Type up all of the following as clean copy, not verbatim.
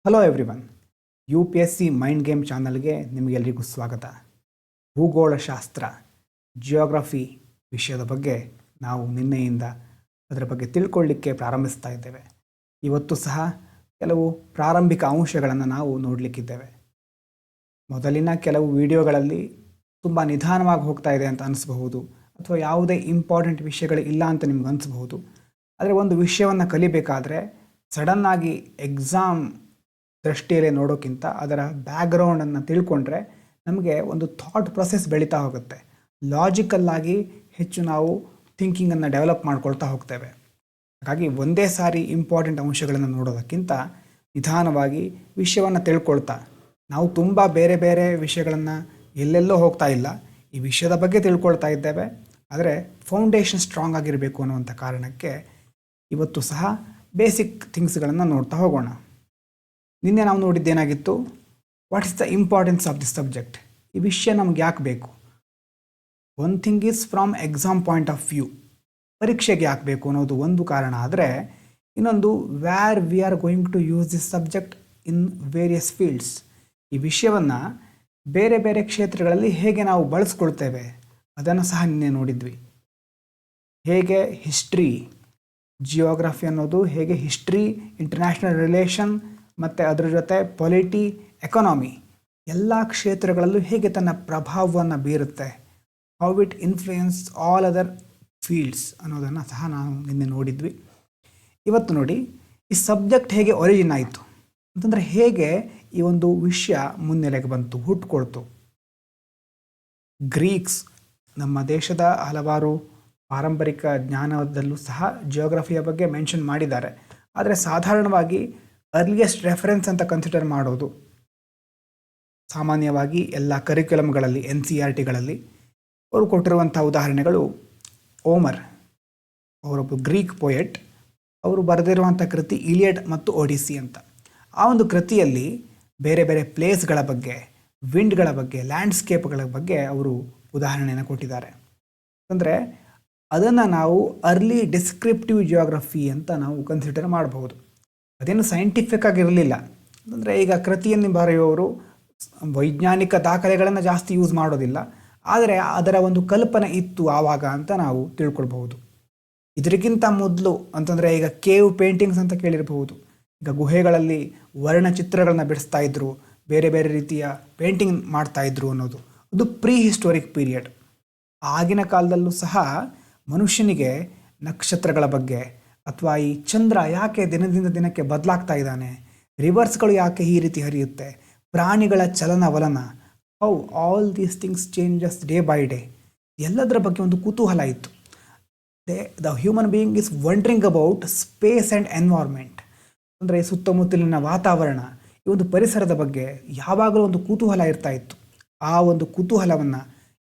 Hello everyone. U P S C mind game ಚಾನಲ್ಗೆ ನಿಮಗೆಲ್ಲರಿಗೂ ಸ್ವಾಗತ. ಭೂಗೋಳಶಾಸ್ತ್ರ, ಜಿಯೋಗ್ರಫಿ ವಿಷಯದ ಬಗ್ಗೆ ನಾವು ನಿನ್ನೆಯಿಂದ ಅದರ ಬಗ್ಗೆ ತಿಳ್ಕೊಳ್ಳಿಕ್ಕೆ ಪ್ರಾರಂಭಿಸ್ತಾ ಇದ್ದೇವೆ. ಇವತ್ತು ಸಹ ಕೆಲವು ಪ್ರಾರಂಭಿಕ ಅಂಶಗಳನ್ನು ನಾವು ನೋಡಲಿಕ್ಕಿದ್ದೇವೆ. ಮೊದಲಿನ ಕೆಲವು ವಿಡಿಯೋಗಳಲ್ಲಿ ತುಂಬ ನಿಧಾನವಾಗಿ ಹೋಗ್ತಾ ಇದೆ ಅಂತ ಅನಿಸಬಹುದು, ಅಥವಾ ಯಾವುದೇ ಇಂಪಾರ್ಟೆಂಟ್ ವಿಷಯಗಳು ಇಲ್ಲ ಅಂತ ನಿಮ್ಗೆ ಅನಿಸಬಹುದು. ಆದರೆ ಒಂದು ವಿಷಯವನ್ನು ಕಲಿಬೇಕಾದ್ರೆ ಸಡನ್ನಾಗಿ ಎಕ್ಸಾಮ್ ದೃಷ್ಟಿಯಲ್ಲಿ ನೋಡೋಕ್ಕಿಂತ ಅದರ ಬ್ಯಾಕ್ಗ್ರೌಂಡನ್ನು ತಿಳ್ಕೊಂಡ್ರೆ ನಮಗೆ ಒಂದು ಥಾಟ್ ಪ್ರೊಸೆಸ್ ಬೆಳೀತಾ ಹೋಗುತ್ತೆ. ಲಾಜಿಕಲ್ಲಾಗಿ ಹೆಚ್ಚು ನಾವು ಥಿಂಕಿಂಗನ್ನು ಡೆವಲಪ್ ಮಾಡ್ಕೊಳ್ತಾ ಹೋಗ್ತೇವೆ. ಹಾಗಾಗಿ ಒಂದೇ ಸಾರಿ ಇಂಪಾರ್ಟೆಂಟ್ ಅಂಶಗಳನ್ನು ನೋಡೋದಕ್ಕಿಂತ ನಿಧಾನವಾಗಿ ವಿಷಯವನ್ನು ತಿಳ್ಕೊಳ್ತಾ, ನಾವು ತುಂಬ ಬೇರೆ ಬೇರೆ ವಿಷಯಗಳನ್ನು ಎಲ್ಲೆಲ್ಲೋ ಹೋಗ್ತಾ ಇಲ್ಲ, ಈ ವಿಷಯದ ಬಗ್ಗೆ ತಿಳ್ಕೊಳ್ತಾ ಇದ್ದೇವೆ. ಆದರೆ ಫೌಂಡೇಶನ್ ಸ್ಟ್ರಾಂಗ್ ಆಗಿರಬೇಕು ಅನ್ನುವಂಥ ಕಾರಣಕ್ಕೆ ಇವತ್ತು ಸಹ ಬೇಸಿಕ್ ಥಿಂಗ್ಸ್ಗಳನ್ನು ನೋಡ್ತಾ ಹೋಗೋಣ. ನಿನ್ನೆ ನಾವು ನೋಡಿದ್ದೇನಾಗಿತ್ತು, what is the importance of this subject. ಈ ವಿಷಯ ನಮ್ಗೆ ಯಾಕೆ ಬೇಕು? One thing is from exam point of view, ಪರೀಕ್ಷೆಗೆ ಯಾಕೆ ಬೇಕು ಅನ್ನೋದು ಒಂದು ಕಾರಣ. ಆದರೆ ಇನ್ನೊಂದು, where we are going to use this subject in various fields. ಈ ವಿಷಯವನ್ನು ಬೇರೆ ಬೇರೆ ಕ್ಷೇತ್ರಗಳಲ್ಲಿ ಹೇಗೆ ನಾವು ಬಳಸ್ಕೊಳ್ತೇವೆ ಅದನ್ನು ಸಹ ನಿನ್ನೆ ನೋಡಿದ್ವಿ. ಹೇಗೆ ಹಿಸ್ಟ್ರಿ, ಜಿಯೋಗ್ರಫಿ ಅನ್ನೋದು ಹೇಗೆ ಹಿಸ್ಟ್ರಿ, ಇಂಟರ್ನ್ಯಾಷನಲ್ ರಿಲೇಷನ್ ಮತ್ತು ಅದರ ಜೊತೆ ಪೊಲಿಟಿ, ಎಕಾನಮಿ ಎಲ್ಲ ಕ್ಷೇತ್ರಗಳಲ್ಲೂ ಹೇಗೆ ತನ್ನ ಪ್ರಭಾವವನ್ನು ಬೀರುತ್ತೆ, how it influence all other fields ಅನ್ನೋದನ್ನು ಸಹ ನಾವು ನಿನ್ನೆ ನೋಡಿದ್ವಿ. ಇವತ್ತು ನೋಡಿ, ಈ ಸಬ್ಜೆಕ್ಟ್ ಹೇಗೆ ಒರಿಜಿನ್ ಆಯಿತು ಅಂತಂದರೆ, ಹೇಗೆ ಈ ಒಂದು ವಿಷಯ ಮುನ್ನೆಲೆಗೆ ಬಂತು, ಹುಟ್ಕೊಳ್ತು. ಗ್ರೀಕ್ಸ್ ನಮ್ಮ ದೇಶದ ಹಲವಾರು ಪಾರಂಪರಿಕ ಜ್ಞಾನದಲ್ಲೂ ಸಹ ಜಿಯೋಗ್ರಫಿಯ ಬಗ್ಗೆ ಮೆನ್ಷನ್ ಮಾಡಿದ್ದಾರೆ. ಆದರೆ ಸಾಧಾರಣವಾಗಿ ಅರ್ಲಿಯೆಸ್ಟ್ ರೆಫರೆನ್ಸ್ ಅಂತ ಕನ್ಸಿಡರ್ ಮಾಡೋದು ಸಾಮಾನ್ಯವಾಗಿ ಎಲ್ಲ ಕರಿಕ್ಯುಲಮ್ಗಳಲ್ಲಿ, NCERTಗಳಲ್ಲಿ ಅವರು ಕೊಟ್ಟಿರುವಂಥ ಉದಾಹರಣೆಗಳು, ಓಮರ್ ಅವರೊಬ್ಬ ಗ್ರೀಕ್ ಪೊಯೆಟ್, ಅವರು ಬರೆದಿರುವಂಥ ಕೃತಿ ಇಲಿಯಡ್ ಮತ್ತು ಒಡಿಸಿ ಅಂತ. ಆ ಒಂದು ಕೃತಿಯಲ್ಲಿ ಬೇರೆ ಬೇರೆ ಪ್ಲೇಸ್ಗಳ ಬಗ್ಗೆ, ವಿಂಡ್ಗಳ ಬಗ್ಗೆ, ಲ್ಯಾಂಡ್ಸ್ಕೇಪ್ಗಳ ಬಗ್ಗೆ ಅವರು ಉದಾಹರಣೆಯನ್ನು ಕೊಟ್ಟಿದ್ದಾರೆ. ಅಂದರೆ ಅದನ್ನು ನಾವು ಅರ್ಲಿ ಡಿಸ್ಕ್ರಿಪ್ಟಿವ್ ಜಿಯೋಗ್ರಫಿ ಅಂತ ನಾವು ಕನ್ಸಿಡರ್ ಮಾಡಬಹುದು. ಅದೇನು ಸೈಂಟಿಫಿಕ್ ಆಗಿರಲಿಲ್ಲ. ಅಂದರೆ ಈಗ ಕೃತಿಯನ್ನು ಬರೆಯುವವರು ವೈಜ್ಞಾನಿಕ ದಾಖಲೆಗಳನ್ನು ಜಾಸ್ತಿ ಯೂಸ್ ಮಾಡೋದಿಲ್ಲ, ಆದರೆ ಅದರ ಒಂದು ಕಲ್ಪನೆ ಇತ್ತು ಆವಾಗ ಅಂತ ನಾವು ತಿಳ್ಕೊಳ್ಬಹುದು. ಇದಕ್ಕಿಂತ ಮೊದಲು ಅಂತಂದರೆ ಈಗ ಕೇವ್ ಪೇಂಟಿಂಗ್ಸ್ ಅಂತ ಕೇಳಿರಬಹುದು. ಈಗ ಗುಹೆಗಳಲ್ಲಿ ವರ್ಣಚಿತ್ರಗಳನ್ನ ಬಿಡಿಸ್ತಾ ಇದ್ರು, ಬೇರೆ ಬೇರೆ ರೀತಿಯ ಪೇಂಟಿಂಗ್ ಮಾಡ್ತಾಯಿದ್ರು ಅನ್ನೋದು ಅದು ಪ್ರೀ ಹಿಸ್ಟೋರಿಕ್ ಪೀರಿಯಡ್. ಆಗಿನ ಕಾಲದಲ್ಲೂ ಸಹ ಮನುಷ್ಯನಿಗೆ ನಕ್ಷತ್ರಗಳ ಬಗ್ಗೆ, ಅಥವಾ ಈ ಚಂದ್ರ ಯಾಕೆ ದಿನದಿಂದ ದಿನಕ್ಕೆ ಬದಲಾಗ್ತಾ ಇದ್ದಾನೆ, ರಿವರ್ಸ್ಗಳು ಯಾಕೆ ಈ ರೀತಿ ಹರಿಯುತ್ತೆ, ಪ್ರಾಣಿಗಳ ಚಲನವಲನ, how all these things changes day by day, ಎಲ್ಲದರ ಬಗ್ಗೆ ಒಂದು ಕುತೂಹಲ ಇತ್ತು. The human being is wondering about space and environment. ಅಂದರೆ ಸುತ್ತಮುತ್ತಲಿನ ವಾತಾವರಣ, ಈ ಒಂದು ಪರಿಸರದ ಬಗ್ಗೆ ಯಾವಾಗಲೂ ಒಂದು ಕುತೂಹಲ ಇರ್ತಾ ಇತ್ತು. ಆ ಒಂದು ಕುತೂಹಲವನ್ನು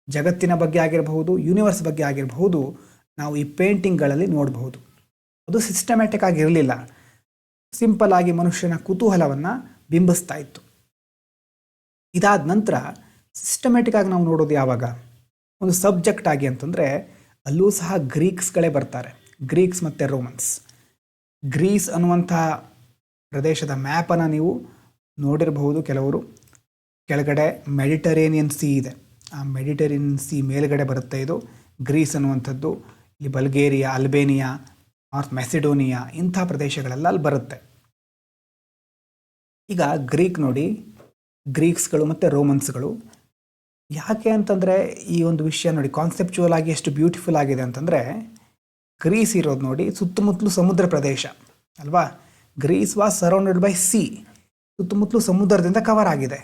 ಜಗತ್ತಿನ ಬಗ್ಗೆ ಆಗಿರಬಹುದು, ಯೂನಿವರ್ಸ್ ಬಗ್ಗೆ ಆಗಿರಬಹುದು, ನಾವು ಈ ಪೇಂಟಿಂಗ್ಗಳಲ್ಲಿ ನೋಡಬಹುದು. ಅದು ಸಿಸ್ಟಮ್ಯಾಟಿಕ್ ಆಗಿರಲಿಲ್ಲ, ಸಿಂಪಲ್ ಆಗಿ ಮನುಷ್ಯನ ಕುತೂಹಲವನ್ನು ಬಿಂಬಿಸ್ತಾ ಇತ್ತು. ಇದಾದ ನಂತರ ಸಿಸ್ಟಮ್ಯಾಟಿಕ್ ಆಗಿ ನಾವು ನೋಡೋದು ಯಾವಾಗ, ಒಂದು ಸಬ್ಜೆಕ್ಟ್ ಆಗಿ ಅಂತಂದರೆ ಅಲ್ಲೂ ಸಹ ಗ್ರೀಕ್ಸ್ಗಳೇ ಬರ್ತಾರೆ. ಗ್ರೀಕ್ಸ್ ಮತ್ತು ರೋಮನ್ಸ್. ಗ್ರೀಸ್ ಅನ್ನುವಂಥ ಪ್ರದೇಶದ ಮ್ಯಾಪನ್ನು ನೀವು ನೋಡಿರಬಹುದು ಕೆಲವರು. ಕೆಳಗಡೆ ಮೆಡಿಟರೇನಿಯನ್ ಸಿ ಇದೆ, ಆ ಮೆಡಿಟರೇನಿಯನ್ ಸಿ ಮೇಲ್ಗಡೆ ಬರುತ್ತೆ ಇದು ಗ್ರೀಸ್ ಅನ್ನುವಂಥದ್ದು. ಇಲ್ಲಿ ಬಲ್ಗೇರಿಯಾ, ಅಲ್ಬೇನಿಯಾ, ನಾರ್ತ್ ಮೆಸಿಡೋನಿಯಾ ಇಂಥ ಪ್ರದೇಶಗಳೆಲ್ಲ ಅಲ್ಲಿ ಬರುತ್ತೆ. ಈಗ ಗ್ರೀಕ್ ನೋಡಿ, ಗ್ರೀಕ್ಸ್ಗಳು ಮತ್ತು ರೋಮನ್ಸ್ಗಳು ಯಾಕೆ ಅಂತಂದರೆ, ಈ ಒಂದು ವಿಷಯ ನೋಡಿ ಕಾನ್ಸೆಪ್ಚುವಲ್ ಆಗಿ ಎಷ್ಟು ಬ್ಯೂಟಿಫುಲ್ ಆಗಿದೆ ಅಂತಂದರೆ, ಗ್ರೀಸ್ ಇರೋದು ನೋಡಿ ಸುತ್ತಮುತ್ತಲು ಸಮುದ್ರ ಪ್ರದೇಶ ಅಲ್ವಾ. Greece was surrounded by sea, ಸುತ್ತಮುತ್ತಲು ಸಮುದ್ರದಿಂದ ಕವರ್ ಆಗಿದೆ.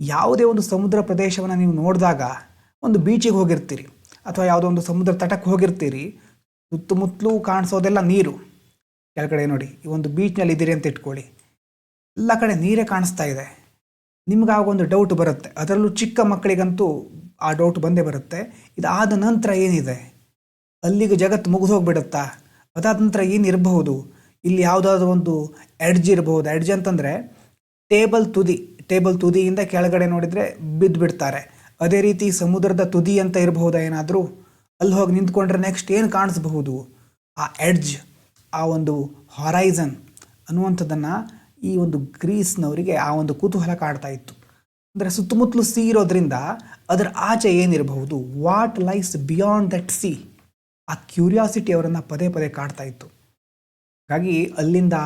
ಯಾವುದೇ ಒಂದು ಸಮುದ್ರ ಪ್ರದೇಶವನ್ನು ನೀವು ನೋಡಿದಾಗ, ಒಂದು ಬೀಚಿಗೆ ಹೋಗಿರ್ತೀರಿ ಅಥವಾ ಯಾವುದೋ ಒಂದು ಸಮುದ್ರ ತಟಕ್ಕೆ ಹೋಗಿರ್ತೀರಿ, ಸುತ್ತಮುತ್ತಲೂ ಕಾಣಿಸೋದೆಲ್ಲ ನೀರು. ಕೆಳಗಡೆ ನೋಡಿ, ಈ ಒಂದು ಬೀಚ್ನಲ್ಲಿ ಇದ್ದೀರಿ ಅಂತ ಇಟ್ಕೊಳ್ಳಿ, ಎಲ್ಲ ಕಡೆ ನೀರೇ ಕಾಣಿಸ್ತಾ ಇದೆ. ನಿಮ್ಗಾಗ ಒಂದು ಡೌಟ್ ಬರುತ್ತೆ, ಅದರಲ್ಲೂ ಚಿಕ್ಕ ಮಕ್ಕಳಿಗಂತೂ ಆ ಡೌಟ್ ಬಂದೇ ಬರುತ್ತೆ. ಇದಾದ ನಂತರ ಏನಿದೆ, ಅಲ್ಲಿಗೆ ಜಗತ್ತು ಮುಗಿದೋಗ್ಬಿಡುತ್ತಾ, ಅದಾದ ನಂತರ ಏನಿರಬಹುದು, ಇಲ್ಲಿ ಯಾವುದಾದ್ರೂ ಒಂದು ಎಡ್ಜ್ ಇರಬಹುದು. ಎಡ್ಜ್ ಅಂತಂದರೆ ಟೇಬಲ್ ತುದಿಯಿಂದ ಕೆಳಗಡೆ ನೋಡಿದರೆ ಬಿದ್ದು ಬಿಡ್ತಾರೆ. ಅದೇ ರೀತಿ ಸಮುದ್ರದ ತುದಿ ಅಂತ ಇರಬಹುದಾ ಏನಾದರೂ, ಅಲ್ಲಿ ಹೋಗಿ ನಿಂತ್ಕೊಂಡ್ರೆ ನೆಕ್ಸ್ಟ್ ಏನು ಕಾಣಿಸ್ಬಹುದು, ಆ ಎಡ್ಜ್, ಆ ಒಂದು ಹಾರೈಸನ್ ಅನ್ನುವಂಥದ್ದನ್ನು ಈ ಒಂದು ಗ್ರೀಸ್ನವರಿಗೆ ಆ ಒಂದು ಕುತೂಹಲ ಕಾಡ್ತಾ ಇತ್ತು. ಅಂದರೆ ಸುತ್ತಮುತ್ತಲು ಸಿ ಇರೋದ್ರಿಂದ ಅದರ ಆಚೆ ಏನಿರಬಹುದು, what lies beyond that C, ಆ ಕ್ಯೂರಿಯಾಸಿಟಿ ಅವರನ್ನು ಪದೇ ಪದೇ ಕಾಡ್ತಾ ಇತ್ತು. ಹಾಗಾಗಿ ಅಲ್ಲಿಂದ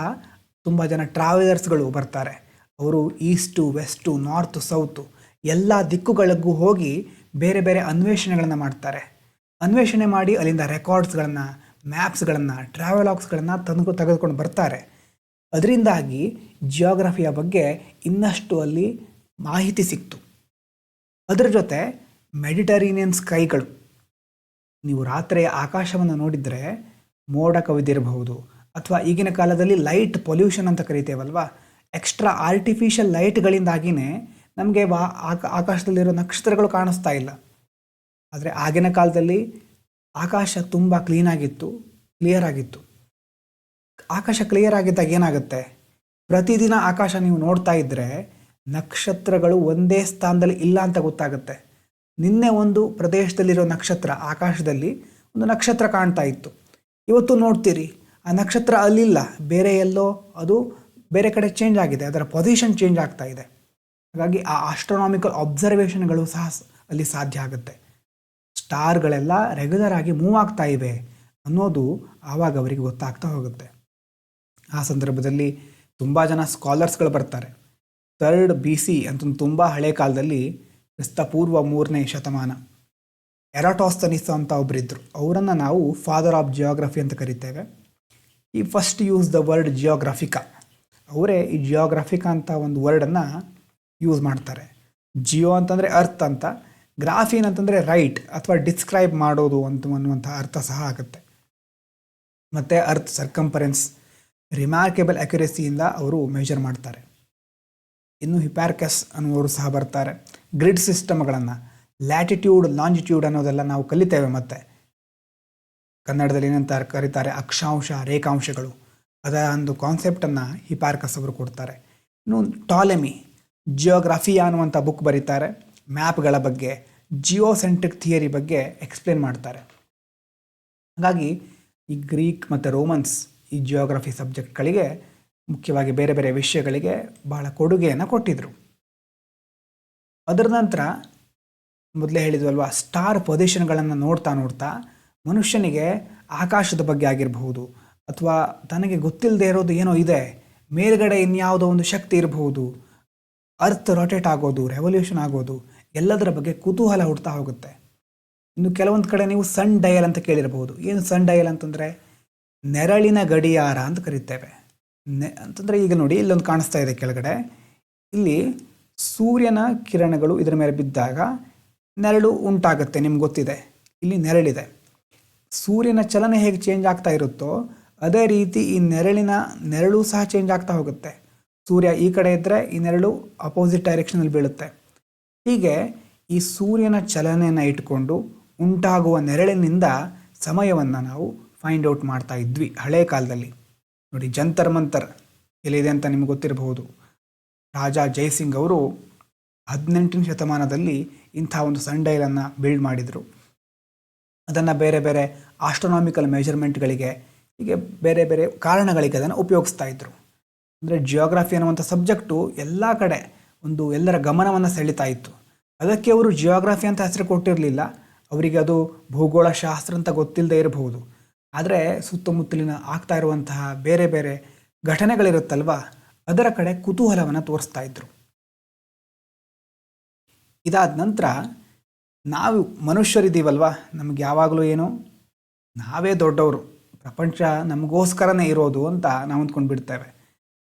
ತುಂಬ ಜನ ಟ್ರಾವೆಲರ್ಸ್ಗಳು ಬರ್ತಾರೆ. ಅವರು ಈಸ್ಟು, ವೆಸ್ಟು, ನಾರ್ತು, ಸೌತು ಎಲ್ಲ ದಿಕ್ಕುಗಳಿಗೂ ಹೋಗಿ ಬೇರೆ ಬೇರೆ ಅನ್ವೇಷಣೆಗಳನ್ನು ಮಾಡ್ತಾರೆ. ಅನ್ವೇಷಣೆ ಮಾಡಿ ಅಲ್ಲಿಂದ ರೆಕಾರ್ಡ್ಸ್ಗಳನ್ನು, ಮ್ಯಾಪ್ಸ್ಗಳನ್ನು, ಟ್ರಾವೆಲಾಗ್ಸ್ಗಳನ್ನು ತೆಗೆದುಕೊಂಡು ಬರ್ತಾರೆ. ಅದರಿಂದಾಗಿ ಜಿಯೋಗ್ರಫಿಯ ಬಗ್ಗೆ ಇನ್ನಷ್ಟು ಅಲ್ಲಿ ಮಾಹಿತಿ ಸಿಕ್ತು. ಅದರ ಜೊತೆ ಮೆಡಿಟರೇನಿಯನ್ ಸ್ಕೈಗಳು, ನೀವು ರಾತ್ರಿ ಆಕಾಶವನ್ನು ನೋಡಿದರೆ ಮೋಡ ಕವಿದಿರಬಹುದು, ಅಥವಾ ಈಗಿನ ಕಾಲದಲ್ಲಿ ಲೈಟ್ ಪೊಲ್ಯೂಷನ್ ಅಂತ ಕರಿತೇವಲ್ವ, ಎಕ್ಸ್ಟ್ರಾ ಆರ್ಟಿಫಿಷಿಯಲ್ ಲೈಟ್ಗಳಿಂದಾಗಿಯೇ ನಮಗೆ ಆಕಾಶದಲ್ಲಿರೋ ನಕ್ಷತ್ರಗಳು ಕಾಣಿಸ್ತಾ ಇಲ್ಲ. ಆದರೆ ಆಗಿನ ಕಾಲದಲ್ಲಿ ಆಕಾಶ ತುಂಬ ಕ್ಲೀನಾಗಿತ್ತು, ಕ್ಲಿಯರ್ ಆಗಿತ್ತು. ಆಕಾಶ ಕ್ಲಿಯರ್ ಆಗಿದ್ದಾಗ ಏನಾಗುತ್ತೆ, ಪ್ರತಿದಿನ ಆಕಾಶ ನೀವು ನೋಡ್ತಾ ಇದ್ದರೆ ನಕ್ಷತ್ರಗಳು ಒಂದೇ ಸ್ಥಾನದಲ್ಲಿ ಇಲ್ಲ ಅಂತ ಗೊತ್ತಾಗುತ್ತೆ. ನಿನ್ನೆ ಒಂದು ಪ್ರದೇಶದಲ್ಲಿರೋ ನಕ್ಷತ್ರ, ಆಕಾಶದಲ್ಲಿ ಒಂದು ನಕ್ಷತ್ರ ಕಾಣ್ತಾ ಇತ್ತು, ಇವತ್ತು ನೋಡ್ತೀರಿ ಆ ನಕ್ಷತ್ರ ಅಲ್ಲಿಲ್ಲ, ಬೇರೆ ಎಲ್ಲೋ ಅದು ಬೇರೆ ಕಡೆ ಚೇಂಜ್ ಆಗಿದೆ, ಅದರ ಪೊಸಿಷನ್ ಚೇಂಜ್ ಆಗ್ತಾ ಇದೆ. ಹಾಗಾಗಿ ಆ ಆಸ್ಟ್ರೋನಾಮಿಕಲ್ ಅಬ್ಸರ್ವೇಷನ್ಗಳು ಸಹ ಅಲ್ಲಿ ಸಾಧ್ಯ ಆಗುತ್ತೆ. ಸ್ಟಾರ್ಗಳೆಲ್ಲ ರೆಗ್ಯುಲರ್ ಆಗಿ ಮೂವ್ ಆಗ್ತಾ ಇವೆ ಅನ್ನೋದು ಆವಾಗ ಅವರಿಗೆ ಗೊತ್ತಾಗ್ತಾ ಹೋಗುತ್ತೆ. ಆ ಸಂದರ್ಭದಲ್ಲಿ ತುಂಬ ಜನ ಸ್ಕಾಲರ್ಸ್ಗಳು ಬರ್ತಾರೆ. 3rd BC ಅಂತ ತುಂಬ ಹಳೆ ಕಾಲದಲ್ಲಿ, ಕ್ರಿಸ್ತಪೂರ್ವ 3ನೇ ಶತಮಾನ, ಎರಾಟೋಸ್ತನಿಸ್ ಅಂತ ಒಬ್ಬರಿದ್ದರು. ಅವರನ್ನು ನಾವು ಫಾದರ್ ಆಫ್ ಜಿಯೋಗ್ರಫಿ ಅಂತ ಕರಿತೇವೆ. ಈ ಫಸ್ಟ್ ಯೂಸ್ ದ ವರ್ಡ್ ಜಿಯೋಗ್ರಾಫಿಕಾ. ಅವರೇ ಈ ಜಿಯೋಗ್ರಾಫಿಕಾ ಅಂತ ಒಂದು ವರ್ಡನ್ನು ಯೂಸ್ ಮಾಡ್ತಾರೆ. ಜಿಯೋ ಅಂತಂದರೆ ಅರ್ತ್ ಅಂತ, ಗ್ರಾಫಿನ್ ಅಂತಂದರೆ ರೈಟ್ ಅಥವಾ ಡಿಸ್ಕ್ರೈಬ್ ಮಾಡೋದು ಅನ್ನುವಂಥ ಅರ್ಥ ಸಹ ಆಗುತ್ತೆ. ಮತ್ತು ಅರ್ತ್ ಸರ್ಕಂಫರೆನ್ಸ್ ರಿಮಾರ್ಕೆಬಲ್ ಅಕ್ಯುರೆಸಿಯಿಂದ ಅವರು ಮೆಜರ್ ಮಾಡ್ತಾರೆ. ಇನ್ನು ಹಿಪಾರ್ಕಸ್ ಅನ್ನುವರು ಸಹ ಬರ್ತಾರೆ. ಗ್ರಿಡ್ ಸಿಸ್ಟಮ್ಗಳನ್ನು, ಲ್ಯಾಟಿಟ್ಯೂಡ್, ಲಾಂಜಿಟ್ಯೂಡ್ ಅನ್ನೋದೆಲ್ಲ ನಾವು ಕಲಿತೇವೆ. ಮತ್ತು ಕನ್ನಡದಲ್ಲಿ ಏನಂತ ಕರೀತಾರೆ, ಅಕ್ಷಾಂಶ, ರೇಖಾಂಶಗಳು, ಅದರ ಒಂದು ಕಾನ್ಸೆಪ್ಟನ್ನು ಹಿಪಾರ್ಕಸ್ ಅವರು ಕೊಡ್ತಾರೆ. ಇನ್ನು ಟಾಲೆಮಿ ಜಿಯೋಗ್ರಫಿಯಾ ಅನ್ನುವಂಥ ಬುಕ್ ಬರೀತಾರೆ. ಮ್ಯಾಪ್ಗಳ ಬಗ್ಗೆ, ಜಿಯೋಸೆಂಟ್ರಿಕ್ ಥಿಯರಿ ಬಗ್ಗೆ ಎಕ್ಸ್ಪ್ಲೇನ್ ಮಾಡ್ತಾರೆ. ಹಾಗಾಗಿ ಈ ಗ್ರೀಕ್ ಮತ್ತು ರೋಮನ್ಸ್ ಈ ಜಿಯೋಗ್ರಫಿ ಸಬ್ಜೆಕ್ಟ್ಗಳಿಗೆ, ಮುಖ್ಯವಾಗಿ ಬೇರೆ ಬೇರೆ ವಿಷಯಗಳಿಗೆ ಬಹಳ ಕೊಡುಗೆಯನ್ನು ಕೊಟ್ಟಿದ್ದರು. ಅದರ ನಂತರ ಮೊದಲೇ ಹೇಳಿದ್ವಲ್ವ, ಸ್ಟಾರ್ ಪೊಸಿಷನ್ಗಳನ್ನು ನೋಡ್ತಾ ನೋಡ್ತಾ ಮನುಷ್ಯನಿಗೆ ಆಕಾಶದ ಬಗ್ಗೆ ಆಗಿರಬಹುದು, ಅಥವಾ ತನಗೆ ಗೊತ್ತಿಲ್ಲದೆ ಇರೋದು ಏನೋ ಇದೆ, ಮೇಲ್ಗಡೆ ಇನ್ಯಾವುದೋ ಒಂದು ಶಕ್ತಿ ಇರಬಹುದು, ಅರ್ತ್ ರೊಟೇಟ್ ಆಗೋದು, ರೆವಲ್ಯೂಷನ್ ಆಗೋದು, ಎಲ್ಲದರ ಬಗ್ಗೆ ಕುತೂಹಲ ಹುಡ್ತಾ ಹೋಗುತ್ತೆ. ಇನ್ನು ಕೆಲವೊಂದು ಕಡೆ ನೀವು ಸನ್ ಡಯಲ್ ಅಂತ ಕೇಳಿರಬಹುದು. ಏನು ಸನ್ ಡಯಲ್ ಅಂತಂದರೆ ನೆರಳಿನ ಗಡಿಯಾರ ಅಂತ ಕರಿತೇವೆ. ಅಂತಂದರೆ ಈಗ ನೋಡಿ, ಇಲ್ಲೊಂದು ಕಾಣಿಸ್ತಾ ಇದೆ ಕೆಳಗಡೆ, ಇಲ್ಲಿ ಸೂರ್ಯನ ಕಿರಣಗಳು ಇದರ ಮೇಲೆ ಬಿದ್ದಾಗ ನೆರಳು ಉಂಟಾಗುತ್ತೆ. ನಿಮ್ಗೆ ಗೊತ್ತಿದೆ, ಇಲ್ಲಿ ನೆರಳಿದೆ. ಸೂರ್ಯನ ಚಲನೆ ಹೇಗೆ ಚೇಂಜ್ ಆಗ್ತಾ ಇರುತ್ತೋ ಅದೇ ರೀತಿ ಈ ನೆರಳು ಸಹ ಚೇಂಜ್ ಆಗ್ತಾ ಹೋಗುತ್ತೆ. ಸೂರ್ಯ ಈ ಕಡೆ ಇದ್ದರೆ ಈ ನೆರಳು ಅಪೋಸಿಟ್ ಡೈರೆಕ್ಷನಲ್ಲಿ ಬೀಳುತ್ತೆ. ಹೀಗೆ ಈ ಸೂರ್ಯನ ಚಲನೆಯನ್ನು ಇಟ್ಕೊಂಡು ಉಂಟಾಗುವ ನೆರಳಿನಿಂದ ಸಮಯವನ್ನು ನಾವು ಫೈಂಡ್ ಔಟ್ ಮಾಡ್ತಾ ಇದ್ವಿ ಹಳೆ ಕಾಲದಲ್ಲಿ. ನೋಡಿ, ಜಂತರ್ ಮಂತರ್ ಎಲ್ಲಿದೆ ಅಂತ ನಿಮ್ಗೆ ಗೊತ್ತಿರಬಹುದು. ರಾಜಾ ಜೈಸಿಂಗ್ ಅವರು 18ನೇ ಶತಮಾನದಲ್ಲಿ ಇಂಥ ಒಂದು ಸನ್ಡೈಲನ್ನು ಬಿಲ್ಡ್ ಮಾಡಿದರು. ಅದನ್ನು ಬೇರೆ ಬೇರೆ ಆಸ್ಟ್ರೋನಾಮಿಕಲ್ ಮೆಜರ್ಮೆಂಟ್ಗಳಿಗೆ, ಹೀಗೆ ಬೇರೆ ಬೇರೆ ಕಾರಣಗಳಿಗೆ ಅದನ್ನು ಉಪಯೋಗಿಸ್ತಾ ಇದ್ದರು. ಅಂದರೆ ಜಿಯೋಗ್ರಫಿ ಅನ್ನುವಂಥ ಸಬ್ಜೆಕ್ಟು ಎಲ್ಲ ಕಡೆ ಎಲ್ಲರ ಗಮನವನ್ನು ಸೆಳೀತಾ ಇತ್ತು. ಅದಕ್ಕೆ ಅವರು ಜಿಯೋಗ್ರಫಿ ಅಂತ ಹೆಸರು ಕೊಟ್ಟಿರಲಿಲ್ಲ. ಅವರಿಗೆ ಅದು ಭೂಗೋಳ ಶಾಸ್ತ್ರ ಅಂತ ಗೊತ್ತಿಲ್ಲದೆ ಇರಬಹುದು. ಆದರೆ ಸುತ್ತಮುತ್ತಲಿನ ಆಗ್ತಾ ಇರುವಂತಹ ಬೇರೆ ಬೇರೆ ಘಟನೆಗಳಿರುತ್ತಲ್ವ, ಅದರ ಕಡೆ ಕುತೂಹಲವನ್ನು ತೋರಿಸ್ತಾ ಇದ್ದರು. ಇದಾದ ನಂತರ ನಾವು ಮನುಷ್ಯರಿದ್ದೀವಲ್ವ, ನಮ್ಗೆ ಯಾವಾಗಲೂ ಏನು, ನಾವೇ ದೊಡ್ಡವರು, ಪ್ರಪಂಚ ನಮಗೋಸ್ಕರನೇ ಇರೋದು ಅಂತ ನಾವು ಅಂದ್ಕೊಂಡು ಬಿಡ್ತೇವೆ.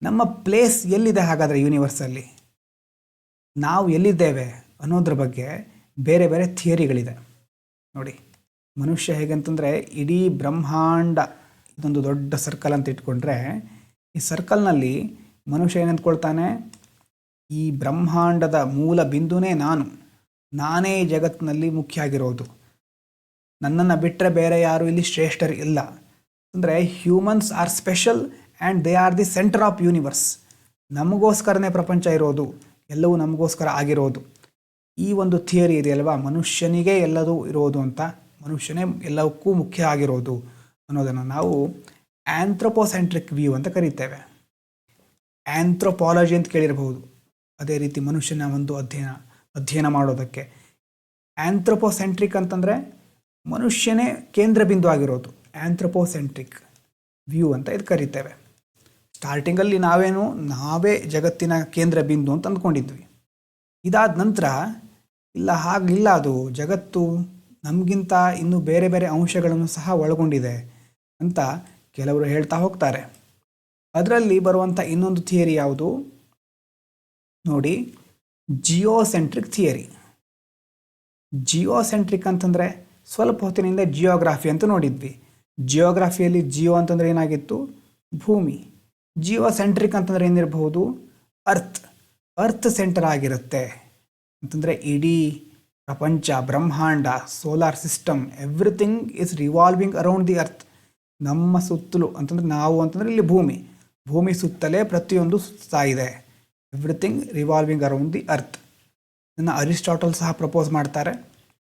ನಮ್ಮ ಪ್ಲೇಸ್ ಎಲ್ಲಿದೆ ಹಾಗಾದರೆ ಯೂನಿವರ್ಸಲ್ಲಿ, ನಾವು ಎಲ್ಲಿದ್ದೇವೆ ಅನ್ನೋದ್ರ ಬಗ್ಗೆ ಬೇರೆ ಬೇರೆ ಥಿಯರಿಗಳಿದೆ. ನೋಡಿ, ಮನುಷ್ಯ ಹೇಗಂತಂದರೆ ಇಡೀ ಬ್ರಹ್ಮಾಂಡ ಇದೊಂದು ದೊಡ್ಡ ಸರ್ಕಲ್ ಅಂತ ಇಟ್ಕೊಂಡ್ರೆ, ಈ ಸರ್ಕಲ್ನಲ್ಲಿ ಮನುಷ್ಯ ಏನಂದ್ಕೊಳ್ತಾನೆ, ಈ ಬ್ರಹ್ಮಾಂಡದ ಮೂಲ ಬಿಂದುನೇ ನಾನೇ ಜಗತ್ತಿನಲ್ಲಿ ಮುಖ್ಯ ಆಗಿರೋದು, ನನ್ನನ್ನು ಬಿಟ್ಟರೆ ಬೇರೆ ಯಾರು ಇಲ್ಲಿ ಶ್ರೇಷ್ಠರು ಇಲ್ಲ. ಅಂದರೆ humans are special and they are the centre of universe. ನಮಗೋಸ್ಕರನೇ ಪ್ರಪಂಚ ಇರೋದು, ಎಲ್ಲವೂ ನಮಗೋಸ್ಕರ ಆಗಿರೋದು. ಈ ಒಂದು ಥಿಯರಿ ಇದೆಯಲ್ವಾ, ಮನುಷ್ಯನಿಗೆ ಎಲ್ಲದೂ ಇರೋದು ಅಂತ, ಮನುಷ್ಯನೇ ಎಲ್ಲವಕ್ಕೂ ಮುಖ್ಯ ಆಗಿರೋದು ಅನ್ನೋದನ್ನು ನಾವು ಆಂಥ್ರೋಪೋಸೆಂಟ್ರಿಕ್ ವ್ಯೂ ಅಂತ ಕರೀತೇವೆ. ಆಂಥ್ರೋಪಾಲಜಿ ಅಂತ ಕೇಳಿರಬಹುದು. ಅದೇ ರೀತಿ ಮನುಷ್ಯನ ಒಂದು ಅಧ್ಯಯನ ಮಾಡೋದಕ್ಕೆ. ಆಂಥ್ರೋಪೋಸೆಂಟ್ರಿಕ್ ಅಂತಂದರೆ ಮನುಷ್ಯನೇ ಕೇಂದ್ರ ಬಿಂದು ಆಗಿರೋದು, ಆಂಥ್ರೋಪೋಸೆಂಟ್ರಿಕ್ ವ್ಯೂ ಅಂತ ಇದು ಕರಿತೇವೆ. ಸ್ಟಾರ್ಟಿಂಗಲ್ಲಿ ನಾವೇ ಜಗತ್ತಿನ ಕೇಂದ್ರ ಬಿಂದು ಅಂತ ಅಂದ್ಕೊಂಡಿದ್ವಿ. ಇದಾದ ನಂತರ ಹಾಗಿಲ್ಲ, ಅದು ಜಗತ್ತು ನಮಗಿಂತ ಇನ್ನೂ ಬೇರೆ ಬೇರೆ ಅಂಶಗಳನ್ನು ಸಹ ಒಳಗೊಂಡಿದೆ ಅಂತ ಕೆಲವರು ಹೇಳ್ತಾ ಹೋಗ್ತಾರೆ. ಅದರಲ್ಲಿ ಬರುವಂಥ ಇನ್ನೊಂದು ಥಿಯರಿ ಯಾವುದು ನೋಡಿ, ಜಿಯೋಸೆಂಟ್ರಿಕ್ ಥಿಯರಿ. ಜಿಯೋಸೆಂಟ್ರಿಕ್ ಅಂತಂದರೆ ಸ್ವಲ್ಪ ಹೊತ್ತಿನಿಂದ ಜಿಯೋಗ್ರಾಫಿ ಅಂತ ನೋಡಿದ್ವಿ. ಜಿಯೋಗ್ರಾಫಿಯಲ್ಲಿ ಜಿಯೋ ಅಂತಂದರೆ ಏನಾಗಿತ್ತು, ಭೂಮಿ. ಜಿಯೋಸೆಂಟ್ರಿಕ್ ಅಂತಂದರೆ ಏನಿರಬಹುದು, ಅರ್ತ್ ಸೆಂಟರ್ ಆಗಿರುತ್ತೆ ಅಂತಂದರೆ ಇಡೀ ಪ್ರಪಂಚ, ಬ್ರಹ್ಮಾಂಡ, solar system, everything is revolving around the earth. ನಮ್ಮ ಸುತ್ತಲೂ ಅಂತಂದರೆ ನಾವು ಅಂತಂದರೆ ಇಲ್ಲಿ ಭೂಮಿ ಸುತ್ತಲೇ ಪ್ರತಿಯೊಂದು ಸುತ್ತಾ ಇದೆ. Everything revolving around the earth. ಇದನ್ನು ಅರಿಸ್ಟಾಟಲ್ ಸಹ ಪ್ರಪೋಸ್ ಮಾಡ್ತಾರೆ.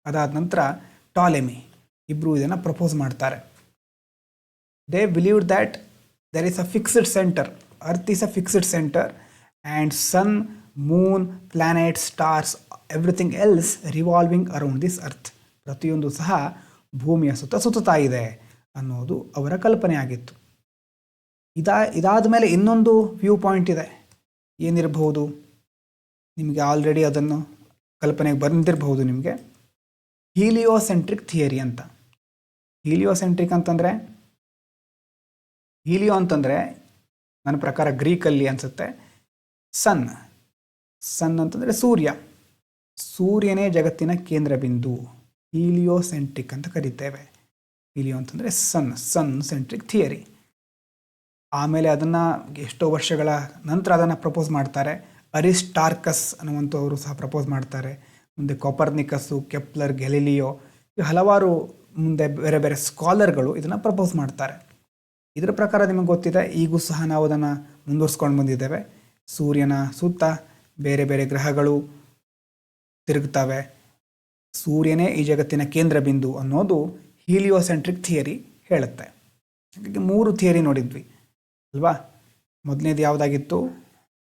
ಅದಾದ ನಂತರ ಟಾಲೆಮಿ ಇಬ್ಬರು ಇದನ್ನು ಪ್ರಪೋಸ್ ಮಾಡ್ತಾರೆ. They believe that there is a fixed center, earth is a fixed center, and sun, moon, planets, stars, everything else revolving around this earth. ಪ್ರತಿಯೊಂದು ಸಹ ಭೂಮಿಯ ಸುತ್ತಾ ಇದೆ ಅನ್ನೋದು ಅವರ ಕಲ್ಪನೆ ಆಗಿತ್ತು. ಇದಾದ ಮೇಲೆ ಇನ್ನೊಂದು ವ್ಯೂ ಪಾಯಿಂಟ್ ಇದೆ. ಏನಿರಬಹುದು, ನಿಮಗೆ ಆಲ್ರೆಡಿ ಅದನ್ನು ಕಲ್ಪನೆಗೆ ಬಂದಿರಬಹುದು ನಿಮಗೆ, ಹೀಲಿಯೋಸೆಂಟ್ರಿಕ್ ಥಿಯರಿ ಅಂತ. ಹೀಲಿಯೋಸೆಂಟ್ರಿಕ್ ಅಂತಂದರೆ, ಹೀಲಿಯೋ ಅಂತಂದರೆ ನನ್ನ ಪ್ರಕಾರ ಗ್ರೀಕಲ್ಲಿ ಅನಿಸುತ್ತೆ ಸನ್ ಅಂತಂದರೆ ಸೂರ್ಯನೇ ಜಗತ್ತಿನ ಕೇಂದ್ರ ಬಿಂದು. ಹೀಲಿಯೋಸೆಂಟ್ರಿಕ್ ಅಂತ ಕರಿತೇವೆ. ಹೀಲಿಯೋ ಅಂತಂದರೆ ಸನ್ ಸೆಂಟ್ರಿಕ್ ಥಿಯರಿ. ಆಮೇಲೆ ಅದನ್ನು ಎಷ್ಟೋ ವರ್ಷಗಳ ನಂತರ ಅದನ್ನು ಪ್ರಪೋಸ್ ಮಾಡ್ತಾರೆ. ಅರಿಸ್ಟಾರ್ಕಸ್ ಅನ್ನುವಂಥವರು ಸಹ ಪ್ರಪೋಸ್ ಮಾಡ್ತಾರೆ. ಮುಂದೆ ಕೊಪರ್ನಿಕಸ್ಸು, ಕೆಪ್ಲರ್, ಗ್ಯಾಲಿಲಿಯೋ, ಹಲವಾರು ಮುಂದೆ ಬೇರೆ ಬೇರೆ ಸ್ಕಾಲರ್ಗಳು ಇದನ್ನು ಪ್ರಪೋಸ್ ಮಾಡ್ತಾರೆ. ಇದರ ಪ್ರಕಾರ ನಿಮಗೆ ಗೊತ್ತಿದೆ, ಈಗೂ ಸಹ ನಾವು ಅದನ್ನು ಮುಂದುವರ್ಸ್ಕೊಂಡು ಬಂದಿದ್ದೇವೆ. ಸೂರ್ಯನ ಸುತ್ತ ಬೇರೆ ಬೇರೆ ಗ್ರಹಗಳು ತಿರುಗ್ತವೆ, ಸೂರ್ಯನೇ ಈ ಜಗತ್ತಿನ ಕೇಂದ್ರ ಬಿಂದು ಅನ್ನೋದು ಹೀಲಿಯೋಸೆಂಟ್ರಿಕ್ ಥಿಯರಿ ಹೇಳುತ್ತೆ. ಹಾಗಾಗಿ 3 ಥಿಯರಿ ನೋಡಿದ್ವಿ ಅಲ್ವಾ. ಮೊದಲನೇದು ಯಾವುದಾಗಿತ್ತು,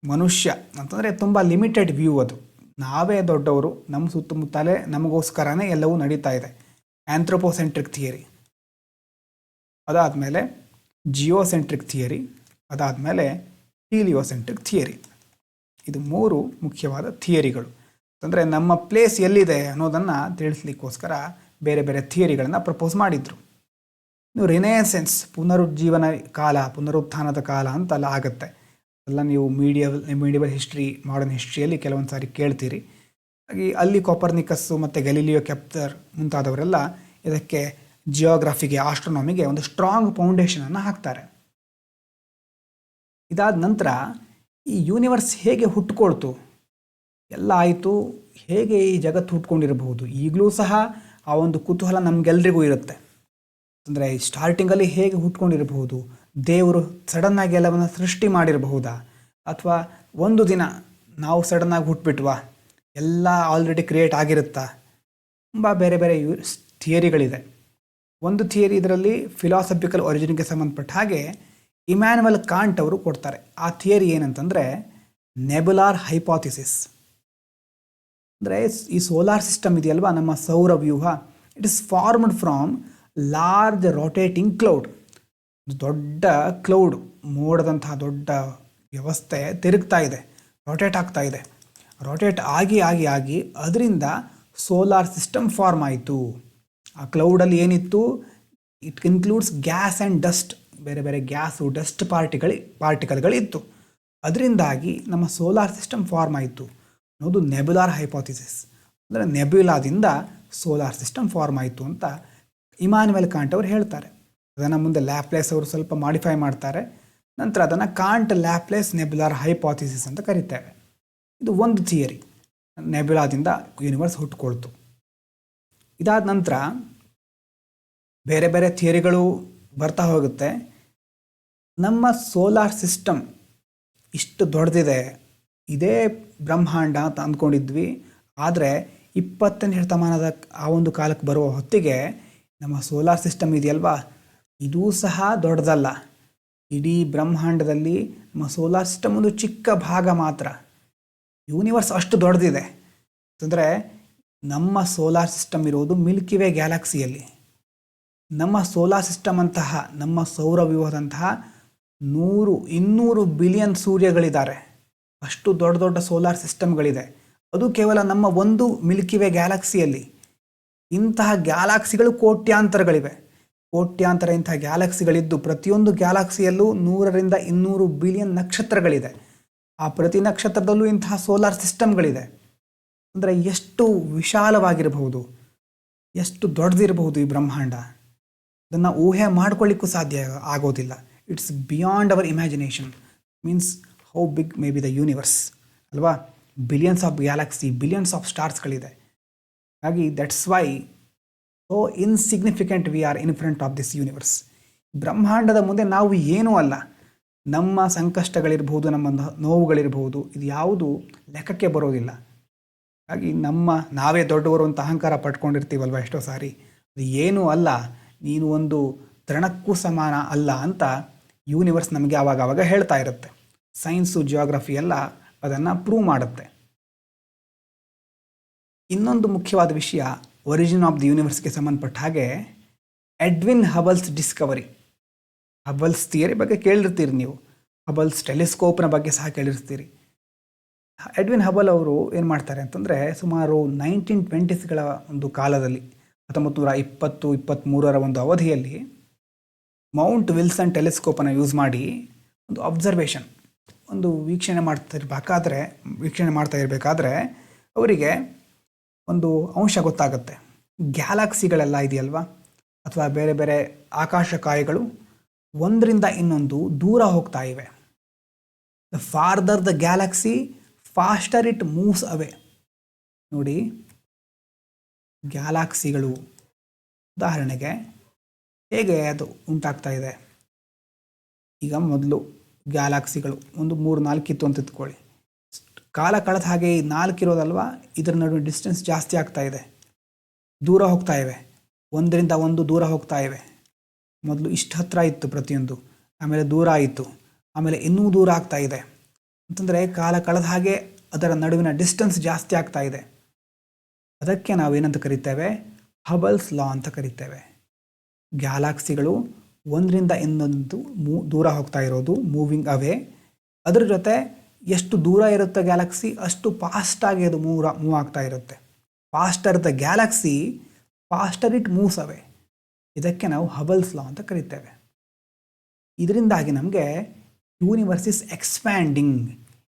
ಮನುಷ್ಯ ಅಂತಂದರೆ ತುಂಬ ಲಿಮಿಟೆಡ್ ವ್ಯೂ, ಅದು ನಾವೇ ದೊಡ್ಡವರು, ನಮ್ಮ ಸುತ್ತಮುತ್ತಲೇ ನಮಗೋಸ್ಕರನೇ ಎಲ್ಲವೂ ನಡೀತಾ ಇದೆ, ಆಂಥ್ರೋಪೋಸೆಂಟ್ರಿಕ್ ಥಿಯರಿ. ಅದಾದಮೇಲೆ ಜಿಯೋಸೆಂಟ್ರಿಕ್ ಥಿಯರಿ, ಅದಾದಮೇಲೆ ಹೀಲಿಯೋಸೆಂಟ್ರಿಕ್ ಥಿಯರಿ. ಇದು 3 ಮುಖ್ಯವಾದ ಥಿಯರಿಗಳು. ಅಂದರೆ ನಮ್ಮ ಪ್ಲೇಸ್ ಎಲ್ಲಿದೆ ಅನ್ನೋದನ್ನು ತಿಳಿಸ್ಲಿಕ್ಕೋಸ್ಕರ ಬೇರೆ ಬೇರೆ ಥಿಯರಿಗಳನ್ನು ಪ್ರಪೋಸ್ ಮಾಡಿದರು. ಇನ್ನು ರಿನೆಸೆನ್ಸ್, ಪುನರುಜ್ಜೀವನ ಕಾಲ, ಪುನರುತ್ಥಾನದ ಕಾಲ ಅಂತೆಲ್ಲ ಆಗುತ್ತೆ. ಎಲ್ಲ ನೀವು ಮೀಡಿಯಲ್ ಹಿಸ್ಟ್ರಿ, ಮಾಡರ್ನ್ ಹಿಸ್ಟ್ರಿಯಲ್ಲಿ ಕೆಲವೊಂದು ಸಾರಿ ಕೇಳ್ತೀರಿ. ಹಾಗೆ ಅಲ್ಲಿ ಕೊಪರ್ನಿಕಸ್ಸು ಮತ್ತು ಗ್ಯಾಲಿಲಿಯೋ, ಕೆಪ್ಲರ್ ಮುಂತಾದವರೆಲ್ಲ ಇದಕ್ಕೆ ಜಿಯೋಗ್ರಫಿಗೆ, ಆಸ್ಟ್ರೋನಾಮಿಗೆ ಒಂದು ಸ್ಟ್ರಾಂಗ್ ಫೌಂಡೇಶನನ್ನು ಹಾಕ್ತಾರೆ. ಇದಾದ ನಂತರ ಈ ಯೂನಿವರ್ಸ್ ಹೇಗೆ ಹುಟ್ಕೊಳ್ತು, ಎಲ್ಲ ಆಯಿತು, ಹೇಗೆ ಈ ಜಗತ್ತು ಹುಟ್ಕೊಂಡಿರಬಹುದು, ಈಗಲೂ ಸಹ ಆ ಒಂದು ಕುತೂಹಲ ನಮಗೆಲ್ರಿಗೂ ಇರುತ್ತೆ. ಅಂದರೆ ಸ್ಟಾರ್ಟಿಂಗಲ್ಲಿ ಹೇಗೆ ಹುಟ್ಕೊಂಡಿರಬಹುದು, ದೇವರು ಸಡನ್ನಾಗಿ ಎಲ್ಲವನ್ನು ಸೃಷ್ಟಿ ಮಾಡಿರಬಹುದಾ, ಅಥವಾ ಒಂದು ದಿನ ನಾವು ಸಡನ್ನಾಗಿ ಹುಟ್ಬಿಟ್ವಾ, ಎಲ್ಲ ಆಲ್ರೆಡಿ ಕ್ರಿಯೇಟ್ ಆಗಿರುತ್ತಾ. ತುಂಬ ಬೇರೆ ಬೇರೆ ಥಿಯರಿಗಳಿದೆ. ಒಂದು ಥಿಯರಿ ಇದರಲ್ಲಿ ಫಿಲಾಸಫಿಕಲ್ ಒರಿಜಿನ್ಗೆ ಸಂಬಂಧಪಟ್ಟ ಹಾಗೆ ಇಮ್ಯಾನ್ಯುಯಲ್ ಕಾಂಟ್ ಅವರು ಕೊಡ್ತಾರೆ. ಆ ಥಿಯರಿ ಏನಂತಂದರೆ ನೆಬುಲಾರ್ ಹೈಪಾಥಿಸಿಸ್. ಅಂದರೆ ಈ ಸೋಲಾರ್ ಸಿಸ್ಟಮ್ ಇದೆಯಲ್ವಾ, ನಮ್ಮ ಸೌರವ್ಯೂಹ, it is formed from large rotating cloud. ದೊಡ್ಡ ಕ್ಲೌಡ್, ಮೋಡದಂತಹ ದೊಡ್ಡ ವ್ಯವಸ್ಥೆ ತಿರುಗ್ತಾ ಇದೆ, ರೊಟೇಟ್ ಆಗ್ತಾ ಇದೆ. ರೊಟೇಟ್ ಆಗಿ ಆಗಿ ಆಗಿ ಅದರಿಂದ ಸೋಲಾರ್ ಸಿಸ್ಟಮ್ ಫಾರ್ಮ್ ಆಯಿತು. ಆ ಕ್ಲೌಡಲ್ಲಿ ಏನಿತ್ತು, it includes gas and dust, ಬೇರೆ ಬೇರೆ ಗ್ಯಾಸು, ಡಸ್ಟ್ ಪಾರ್ಟಿಕಲ್ಗಳಿತ್ತು. ಅದರಿಂದಾಗಿ ನಮ್ಮ ಸೋಲಾರ್ ಸಿಸ್ಟಮ್ ಫಾರ್ಮ್ ಆಯಿತು ಅನ್ನೋದು ನೆಬ್ಯುಲಾರ್ ಹೈಪಾಥಿಸಿಸ್. ಅಂದರೆ ನೆಬ್ಯುಲಾದಿಂದ ಸೋಲಾರ್ ಸಿಸ್ಟಮ್ ಫಾರ್ಮ್ ಆಯಿತು ಅಂತ ಇಮ್ಯಾನ್ಯುಯಲ್ ಕಾಂಟ್ ಅವರು ಹೇಳ್ತಾರೆ. ಅದನ್ನು ಮುಂದೆ ಲ್ಯಾಪ್ಲೇಸ್ ಅವರು ಸ್ವಲ್ಪ ಮಾಡಿಫೈ ಮಾಡ್ತಾರೆ. ನಂತರ ಅದನ್ನು ಕಾಂಟ್ ಲ್ಯಾಪ್ಲೇಸ್ ನೆಬ್ಯುಲಾರ್ ಹೈಪಾಥಿಸಿಸ್ ಅಂತ ಕರೀತೇವೆ. ಇದು ಒಂದು ಥಿಯರಿ, ನೆಬ್ಯುಲಾದಿಂದ ಯೂನಿವರ್ಸ್ ಹುಟ್ಟುಕೊಳ್ತು. ಇದಾದ ನಂತರ ಬೇರೆ ಬೇರೆ ಥಿಯರಿಗಳು ಬರ್ತಾ ಹೋಗುತ್ತೆ. ನಮ್ಮ ಸೋಲಾರ್ ಸಿಸ್ಟಮ್ ಇಷ್ಟು ದೊಡ್ಡದಿದೆ, ಇದೇ ಬ್ರಹ್ಮಾಂಡ ಅಂತ ಅಂದ್ಕೊಂಡಿದ್ವಿ. ಆದರೆ 20ನೇ ಶತಮಾನದ ಆ ಒಂದು ಕಾಲಕ್ಕೆ ಬರುವ ಹೊತ್ತಿಗೆ ನಮ್ಮ ಸೋಲಾರ್ ಸಿಸ್ಟಮ್ ಇದೆಯಲ್ವಾ, ಇದೂ ಸಹ ದೊಡ್ಡದಲ್ಲ. ಇಡೀ ಬ್ರಹ್ಮಾಂಡದಲ್ಲಿ ನಮ್ಮ ಸೋಲಾರ್ ಸಿಸ್ಟಮ್ ಒಂದು ಚಿಕ್ಕ ಭಾಗ ಮಾತ್ರ. ಯೂನಿವರ್ಸ್ ಅಷ್ಟು ದೊಡ್ಡದಿದೆ ಅಂತಂದರೆ ನಮ್ಮ ಸೋಲಾರ್ ಸಿಸ್ಟಮ್ ಇರೋದು ಮಿಲ್ಕಿ ವೇ ಗ್ಯಾಲಕ್ಸಿಯಲ್ಲಿ. ನಮ್ಮ ಸೋಲಾರ್ ಸಿಸ್ಟಮ್ ಅಂತಹ ನಮ್ಮ ಸೌರವ್ಯೂಹದಂತಹ 100-200 ಬಿಲಿಯನ್ ಸೂರ್ಯಗಳಿದ್ದಾರೆ. ಅಷ್ಟು ದೊಡ್ಡ ದೊಡ್ಡ ಸೋಲಾರ್ ಸಿಸ್ಟಮ್ಗಳಿದೆ. ಅದು ಕೇವಲ ನಮ್ಮ ಒಂದು ಮಿಲ್ಕಿ ವೇ ಗ್ಯಾಲಕ್ಸಿಯಲ್ಲಿ. ಇಂತಹ ಗ್ಯಾಲಕ್ಸಿಗಳು ಕೋಟ್ಯಾಂತರಗಳಿವೆ. ಕೋಟ್ಯಾಂತರ ಇಂತಹ ಗ್ಯಾಲಕ್ಸಿಗಳಿದ್ದು ಪ್ರತಿಯೊಂದು ಗ್ಯಾಲಕ್ಸಿಯಲ್ಲೂ 100-200 ಬಿಲಿಯನ್ ನಕ್ಷತ್ರಗಳಿದೆ. ಆ ಪ್ರತಿ ನಕ್ಷತ್ರದಲ್ಲೂ ಇಂತಹ ಸೋಲಾರ್ ಸಿಸ್ಟಮ್ಗಳಿದೆ. ಅಂದರೆ ಎಷ್ಟು ವಿಶಾಲವಾಗಿರಬಹುದು, ಎಷ್ಟು ದೊಡ್ಡದಿರಬಹುದು ಈ ಬ್ರಹ್ಮಾಂಡ. ಅದನ್ನು ಊಹೆ ಮಾಡ್ಕೊಳ್ಳಿಕ್ಕೂ ಸಾಧ್ಯ ಆಗೋದಿಲ್ಲ. It's beyond our imagination. Means how big may be the universe ಅಲ್ವಾ. Billions of galaxy, billions of ಸ್ಟಾರ್ಸ್ಗಳಿದೆ. ಹಾಗಾಗಿ that's why so insignificant we are in front of this universe. ಬ್ರಹ್ಮಾಂಡದ ಮುಂದೆ ನಾವು ಏನೂ ಅಲ್ಲ. ನಮ್ಮ ಸಂಕಷ್ಟಗಳಿರ್ಬೋದು, ನಮ್ಮ ನೋವುಗಳಿರ್ಬೋದು, ಇದು ಯಾವುದು ಲೆಕ್ಕಕ್ಕೆ ಬರೋದಿಲ್ಲ. ಹಾಗಾಗಿ ನಾವೇ ದೊಡ್ಡವರು ಅಂತ ಅಹಂಕಾರ ಪಟ್ಕೊಂಡಿರ್ತೀವಲ್ವ ಎಷ್ಟೋ ಸಾರಿ. ಅದು ಏನೂ ಅಲ್ಲ, ನೀನು ಒಂದು ತೃಣಕ್ಕೂ ಸಮಾನ ಅಲ್ಲ ಅಂತ ಯೂನಿವರ್ಸ್ ನಮಗೆ ಆವಾಗ ಹೇಳ್ತಾ ಇರುತ್ತೆ. ಸೈನ್ಸು, ಜಿಯೋಗ್ರಫಿ ಎಲ್ಲ ಅದನ್ನು ಪ್ರೂವ್ ಮಾಡುತ್ತೆ. ಇನ್ನೊಂದು ಮುಖ್ಯವಾದ ವಿಷಯ ಒರಿಜಿನ್ ಆಫ್ ದಿ ಯೂನಿವರ್ಸ್ಗೆ ಸಂಬಂಧಪಟ್ಟ ಹಾಗೆ ಎಡ್ವಿನ್ ಹಬಲ್ಸ್ ಡಿಸ್ಕವರಿ. ಹಬಲ್ಸ್ ಥಿಯರಿ ಬಗ್ಗೆ ಕೇಳಿರ್ತೀರಿ ನೀವು. ಹಬಲ್ಸ್ ಟೆಲಿಸ್ಕೋಪ್ನ ಬಗ್ಗೆ ಸಹ ಕೇಳಿರ್ತೀರಿ. ಎಡ್ವಿನ್ ಹಬಲ್ ಅವರು ಏನು ಮಾಡ್ತಾರೆ ಅಂತಂದರೆ ಸುಮಾರು 1920ಗಳ ಒಂದು ಕಾಲದಲ್ಲಿ 1920-23ರ ಒಂದು ಅವಧಿಯಲ್ಲಿ ಮೌಂಟ್ ವಿಲ್ಸನ್ ಟೆಲಿಸ್ಕೋಪನ್ನು ಯೂಸ್ ಮಾಡಿ ಒಂದು ಅಬ್ಸರ್ವೇಷನ್, ಒಂದು ವೀಕ್ಷಣೆ ಮಾಡ್ತಾ ಇರಬೇಕಾದ್ರೆ ಅವರಿಗೆ ಒಂದು ಅಂಶ ಗೊತ್ತಾಗುತ್ತೆ. ಗ್ಯಾಲಕ್ಸಿಗಳೆಲ್ಲ ಇದೆಯಲ್ವಾ, ಅಥವಾ ಬೇರೆ ಬೇರೆ ಆಕಾಶಕಾಯಗಳು ಒಂದರಿಂದ ಇನ್ನೊಂದು ದೂರ ಹೋಗ್ತಾ ಇವೆ. The farther the galaxy faster it moves away. ನೋಡಿ, ಗ್ಯಾಲಕ್ಸಿಗಳು ಉದಾಹರಣೆಗೆ ಹೇಗೆ ಅದು ಉಂಟಾಗ್ತಾ ಇದೆ. ಈಗ ಮೊದಲು ಗ್ಯಾಲಕ್ಸಿಗಳು ಒಂದು 3-4 ಇತ್ತು ಅಂತ ಇಟ್ಕೊಳ್ಳಿ. ಕಾಲ ಕಳೆದ ಹಾಗೆ ಈ 4 ಇರೋದಲ್ವಾ, ಇದರ ನಡುವೆ ಡಿಸ್ಟೆನ್ಸ್ ಜಾಸ್ತಿ ಆಗ್ತಾ ಇದೆ, ದೂರ ಹೋಗ್ತಾ ಇವೆ, ಒಂದರಿಂದ ಒಂದು ದೂರ ಹೋಗ್ತಾ ಇವೆ. ಮೊದಲು ಇಷ್ಟು ಹತ್ತಿರ ಇತ್ತು ಪ್ರತಿಯೊಂದು, ಆಮೇಲೆ ದೂರ ಆಯಿತು, ಆಮೇಲೆ ಇನ್ನೂ ದೂರ ಆಗ್ತಾ ಇದೆ. ಅಂತಂದರೆ ಕಾಲ ಕಳೆದ ಹಾಗೆ ಅದರ ನಡುವಿನ ಡಿಸ್ಟೆನ್ಸ್ ಜಾಸ್ತಿ ಆಗ್ತಾ ಇದೆ. ಅದಕ್ಕೆ ನಾವೇನಂತ ಕರಿತೇವೆ, ಹಬಲ್ಸ್ ಲಾ ಅಂತ ಕರಿತೇವೆ. ಗ್ಯಾಲಕ್ಸಿಗಳು ಒಂದರಿಂದ ಇನ್ನೊಂದು ದೂರ ಹೋಗ್ತಾ ಇರೋದು, ಮೂವಿಂಗ್ ಅವೇ. ಅದರ ಜೊತೆ ಎಷ್ಟು ದೂರ ಇರುತ್ತೆ ಗ್ಯಾಲಕ್ಸಿ, ಅಷ್ಟು ಫಾಸ್ಟಾಗಿ ಅದು ಮೂವ್ ಆಗ್ತಾ ಇರುತ್ತೆ. Faster the galaxy faster it moves away. ಇದಕ್ಕೆ ನಾವು ಹಬಲ್ಸ್ ಲಾ ಅಂತ ಕರಿತೇವೆ. ಇದರಿಂದಾಗಿ ನಮಗೆ ಯೂನಿವರ್ಸ್ ಇಸ್ ಎಕ್ಸ್ಪ್ಯಾಂಡಿಂಗ್,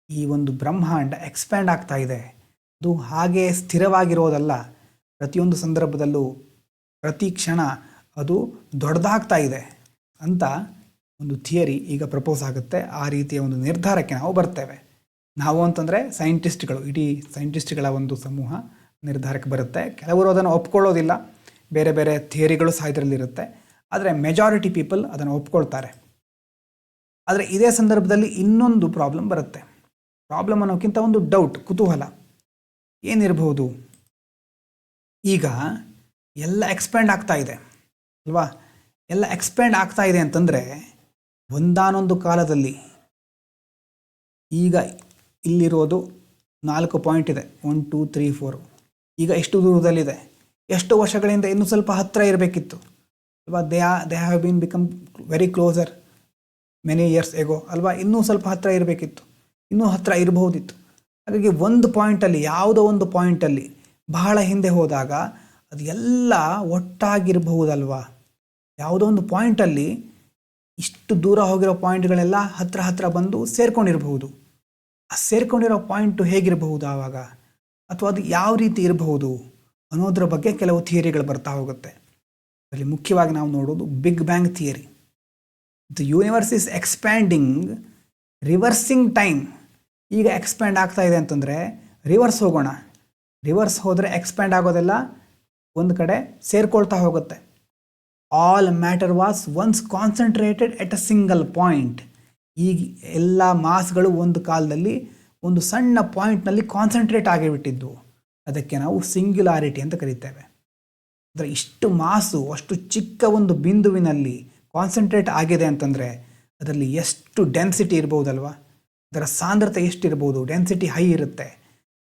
ಈ ಒಂದು ಬ್ರಹ್ಮಾಂಡ ಎಕ್ಸ್ಪ್ಯಾಂಡ್ ಆಗ್ತಾ ಇದೆ. ಅದು ಹಾಗೆ ಸ್ಥಿರವಾಗಿರೋದಲ್ಲ, ಪ್ರತಿಯೊಂದು ಸಂದರ್ಭದಲ್ಲೂ ಪ್ರತಿ ಕ್ಷಣ ಅದು ದೊಡ್ಡದಾಗ್ತಾ ಇದೆ ಅಂತ ಒಂದು ಥಿಯರಿ ಈಗ ಪ್ರಪೋಸ್ ಆಗುತ್ತೆ. ಆ ರೀತಿಯ ಒಂದು ನಿರ್ಧಾರಕ್ಕೆ ನಾವು ಬರ್ತೇವೆ. ನಾವು ಅಂತಂದರೆ ಸೈಂಟಿಸ್ಟ್ಗಳು, ಇಡೀ ಸೈಂಟಿಸ್ಟ್ಗಳ ಒಂದು ಸಮೂಹ ನಿರ್ಧಾರಕ್ಕೆ ಬರುತ್ತೆ. ಕೆಲವರು ಅದನ್ನು ಒಪ್ಕೊಳ್ಳೋದಿಲ್ಲ, ಬೇರೆ ಬೇರೆ ಥಿಯರಿಗಳು ಸಹ ಇದರಲ್ಲಿರುತ್ತೆ. ಆದರೆ ಮೆಜಾರಿಟಿ ಪೀಪಲ್ ಅದನ್ನು ಒಪ್ಕೊಳ್ತಾರೆ. ಆದರೆ ಇದೇ ಸಂದರ್ಭದಲ್ಲಿ ಇನ್ನೊಂದು ಪ್ರಾಬ್ಲಮ್ ಬರುತ್ತೆ. ಪ್ರಾಬ್ಲಮ್ ಅನ್ನೋಕ್ಕಿಂತ ಒಂದು ಡೌಟ್, ಕುತೂಹಲ. ಏನಿರಬಹುದು? ಈಗ ಎಲ್ಲ ಎಕ್ಸ್ಪ್ಯಾಂಡ್ ಆಗ್ತಾ ಇದೆ ಅಲ್ವಾ. ಎಲ್ಲ ಎಕ್ಸ್ಪ್ಯಾಂಡ್ ಆಗ್ತಾ ಇದೆ ಅಂತಂದರೆ ಒಂದಾನೊಂದು ಕಾಲದಲ್ಲಿ ಈಗ ಇಲ್ಲಿರೋದು 4 ಪಾಯಿಂಟ್ ಇದೆ, 1 2 3 4. ಈಗ ಎಷ್ಟು ದೂರದಲ್ಲಿದೆ, ಎಷ್ಟು ವರ್ಷಗಳಿಂದ ಇನ್ನೂ ಸ್ವಲ್ಪ ಹತ್ತಿರ ಇರಬೇಕಿತ್ತು ಅಲ್ವಾ. They have been become very closer many years ago ಅಲ್ವಾ. ಇನ್ನೂ ಸ್ವಲ್ಪ ಹತ್ತಿರ ಇರಬೇಕಿತ್ತು, ಇನ್ನೂ ಹತ್ತಿರ ಇರಬಹುದಿತ್ತು. ಹಾಗಾಗಿ ಒಂದು ಪಾಯಿಂಟಲ್ಲಿ, ಯಾವುದೋ ಒಂದು ಪಾಯಿಂಟಲ್ಲಿ ಬಹಳ ಹಿಂದೆ ಹೋದಾಗ ಅದು ಎಲ್ಲ ಒಟ್ಟಾಗಿರಬಹುದಲ್ವಾ. ಯಾವುದೋ ಒಂದು ಪಾಯಿಂಟಲ್ಲಿ ಇಷ್ಟು ದೂರ ಹೋಗಿರೋ ಪಾಯಿಂಟ್ಗಳೆಲ್ಲ ಹತ್ತಿರ ಬಂದು ಸೇರ್ಕೊಂಡಿರಬಹುದು. ಆ ಸೇರ್ಕೊಂಡಿರೋ ಪಾಯಿಂಟು ಹೇಗಿರಬಹುದು ಆವಾಗ, ಅಥವಾ ಅದು ಯಾವ ರೀತಿ ಇರಬಹುದು ಅನ್ನೋದ್ರ ಬಗ್ಗೆ ಕೆಲವು ಥಿಯರಿಗಳು ಬರ್ತಾ ಹೋಗುತ್ತೆ. ಅದರಲ್ಲಿ ಮುಖ್ಯವಾಗಿ ನಾವು ನೋಡೋದು big bang theory. The universe is expanding, reversing time. ಈಗ ಎಕ್ಸ್ಪ್ಯಾಂಡ್ ಆಗ್ತಾ ಇದೆ ಅಂತಂದರೆ ರಿವರ್ಸ್ ಹೋಗೋಣ. ರಿವರ್ಸ್ ಹೋದರೆ ಎಕ್ಸ್ಪ್ಯಾಂಡ್ ಆಗೋದೆಲ್ಲ ಒಂದು ಕಡೆ ಸೇರ್ಕೊಳ್ತಾ ಹೋಗುತ್ತೆ. All matter was once concentrated at a single point. ಈಗ ಎಲ್ಲ ಮಾಸ್ಗಳು ಒಂದು ಕಾಲದಲ್ಲಿ ಒಂದು ಸಣ್ಣ ಪಾಯಿಂಟ್ನಲ್ಲಿ ಕಾನ್ಸಂಟ್ರೇಟ್ ಆಗಿಬಿಟ್ಟಿದ್ವು. ಅದಕ್ಕೆ ನಾವು ಸಿಂಗ್ಯುಲಾರಿಟಿ ಅಂತ ಕರಿತೇವೆ. ಅಂದರೆ ಇಷ್ಟು ಮಾಸು ಅಷ್ಟು ಚಿಕ್ಕ ಒಂದು ಬಿಂದುವಿನಲ್ಲಿ ಕಾನ್ಸಂಟ್ರೇಟ್ ಆಗಿದೆ ಅಂತಂದರೆ ಅದರಲ್ಲಿ ಎಷ್ಟು ಡೆನ್ಸಿಟಿ ಇರ್ಬೋದಲ್ವ, ಅದರ ಸಾಂದ್ರತೆ ಎಷ್ಟಿರ್ಬೋದು. ಡೆನ್ಸಿಟಿ ಹೈ ಇರುತ್ತೆ,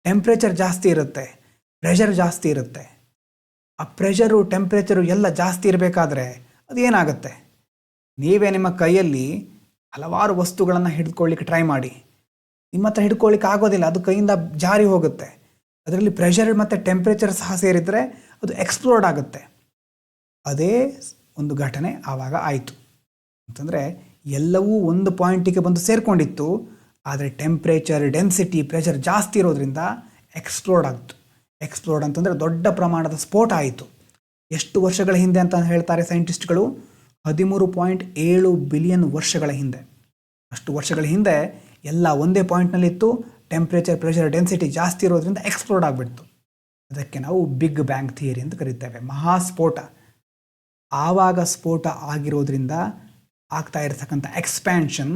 ಟೆಂಪ್ರೇಚರ್ ಜಾಸ್ತಿ ಇರುತ್ತೆ, ಪ್ರೆಷರ್ ಜಾಸ್ತಿ ಇರುತ್ತೆ. ಆ ಪ್ರೆಷರು ಟೆಂಪ್ರೇಚರು ಎಲ್ಲ ಜಾಸ್ತಿ ಇರಬೇಕಾದ್ರೆ ಅದು ಏನಾಗುತ್ತೆ? ನೀವೇ ನಿಮ್ಮ ಕೈಯಲ್ಲಿ ಹಲವಾರು ವಸ್ತುಗಳನ್ನು ಹಿಡ್ಕೊಳ್ಳಿಕ್ಕೆ ಟ್ರೈ ಮಾಡಿ, ನಿಮ್ಮ ಹತ್ರ ಹಿಡ್ಕೊಳ್ಳಿಕ್ಕೆ ಆಗೋದಿಲ್ಲ, ಅದು ಕೈಯಿಂದ ಜಾರಿ ಹೋಗುತ್ತೆ. ಅದರಲ್ಲಿ ಪ್ರೆಷರ್ ಮತ್ತು ಟೆಂಪ್ರೇಚರ್ ಸಹ ಸೇರಿದರೆ ಅದು ಎಕ್ಸ್ಪ್ಲೋರ್ಡ್ ಆಗುತ್ತೆ. ಅದೇ ಒಂದು ಘಟನೆ ಆವಾಗ ಆಯಿತು. ಅಂತಂದರೆ ಎಲ್ಲವೂ ಒಂದು ಪಾಯಿಂಟಿಗೆ ಬಂದು ಸೇರಿಕೊಂಡಿತ್ತು, ಆದರೆ ಟೆಂಪ್ರೇಚರ್, ಡೆನ್ಸಿಟಿ, ಪ್ರೆಷರ್ ಜಾಸ್ತಿ ಇರೋದ್ರಿಂದ ಎಕ್ಸ್ಪ್ಲೋರ್ಡ್ ಆಗಿತ್ತು. ಎಕ್ಸ್ಪ್ಲೋರ್ಡ್ ಅಂತಂದರೆ ದೊಡ್ಡ ಪ್ರಮಾಣದ ಸ್ಫೋಟ ಆಯಿತು. ಎಷ್ಟು ವರ್ಷಗಳ ಹಿಂದೆ ಅಂತ ಹೇಳ್ತಾರೆ ಸೈಂಟಿಸ್ಟ್ಗಳು? 13.7 ಬಿಲಿಯನ್ ವರ್ಷಗಳ ಹಿಂದೆ. ಅಷ್ಟು ವರ್ಷಗಳ ಹಿಂದೆ ಎಲ್ಲ ಒಂದೇ ಪಾಯಿಂಟ್ನಲ್ಲಿತ್ತು. ಟೆಂಪ್ರೇಚರ್, ಪ್ರೆಷರ್, ಡೆನ್ಸಿಟಿ ಜಾಸ್ತಿ ಇರೋದ್ರಿಂದ ಎಕ್ಸ್ಪ್ಲೋರ್ಡ್ ಆಗಿಬಿಡ್ತು. ಅದಕ್ಕೆ ನಾವು ಬಿಗ್ ಬ್ಯಾಂಗ್ ಥಿಯರಿ ಅಂತ ಕರೀತೇವೆ, ಮಹಾಸ್ಫೋಟ. ಆವಾಗ ಸ್ಫೋಟ ಆಗಿರೋದ್ರಿಂದ ಆಗ್ತಾ ಇರತಕ್ಕಂಥ ಎಕ್ಸ್ಪ್ಯಾನ್ಷನ್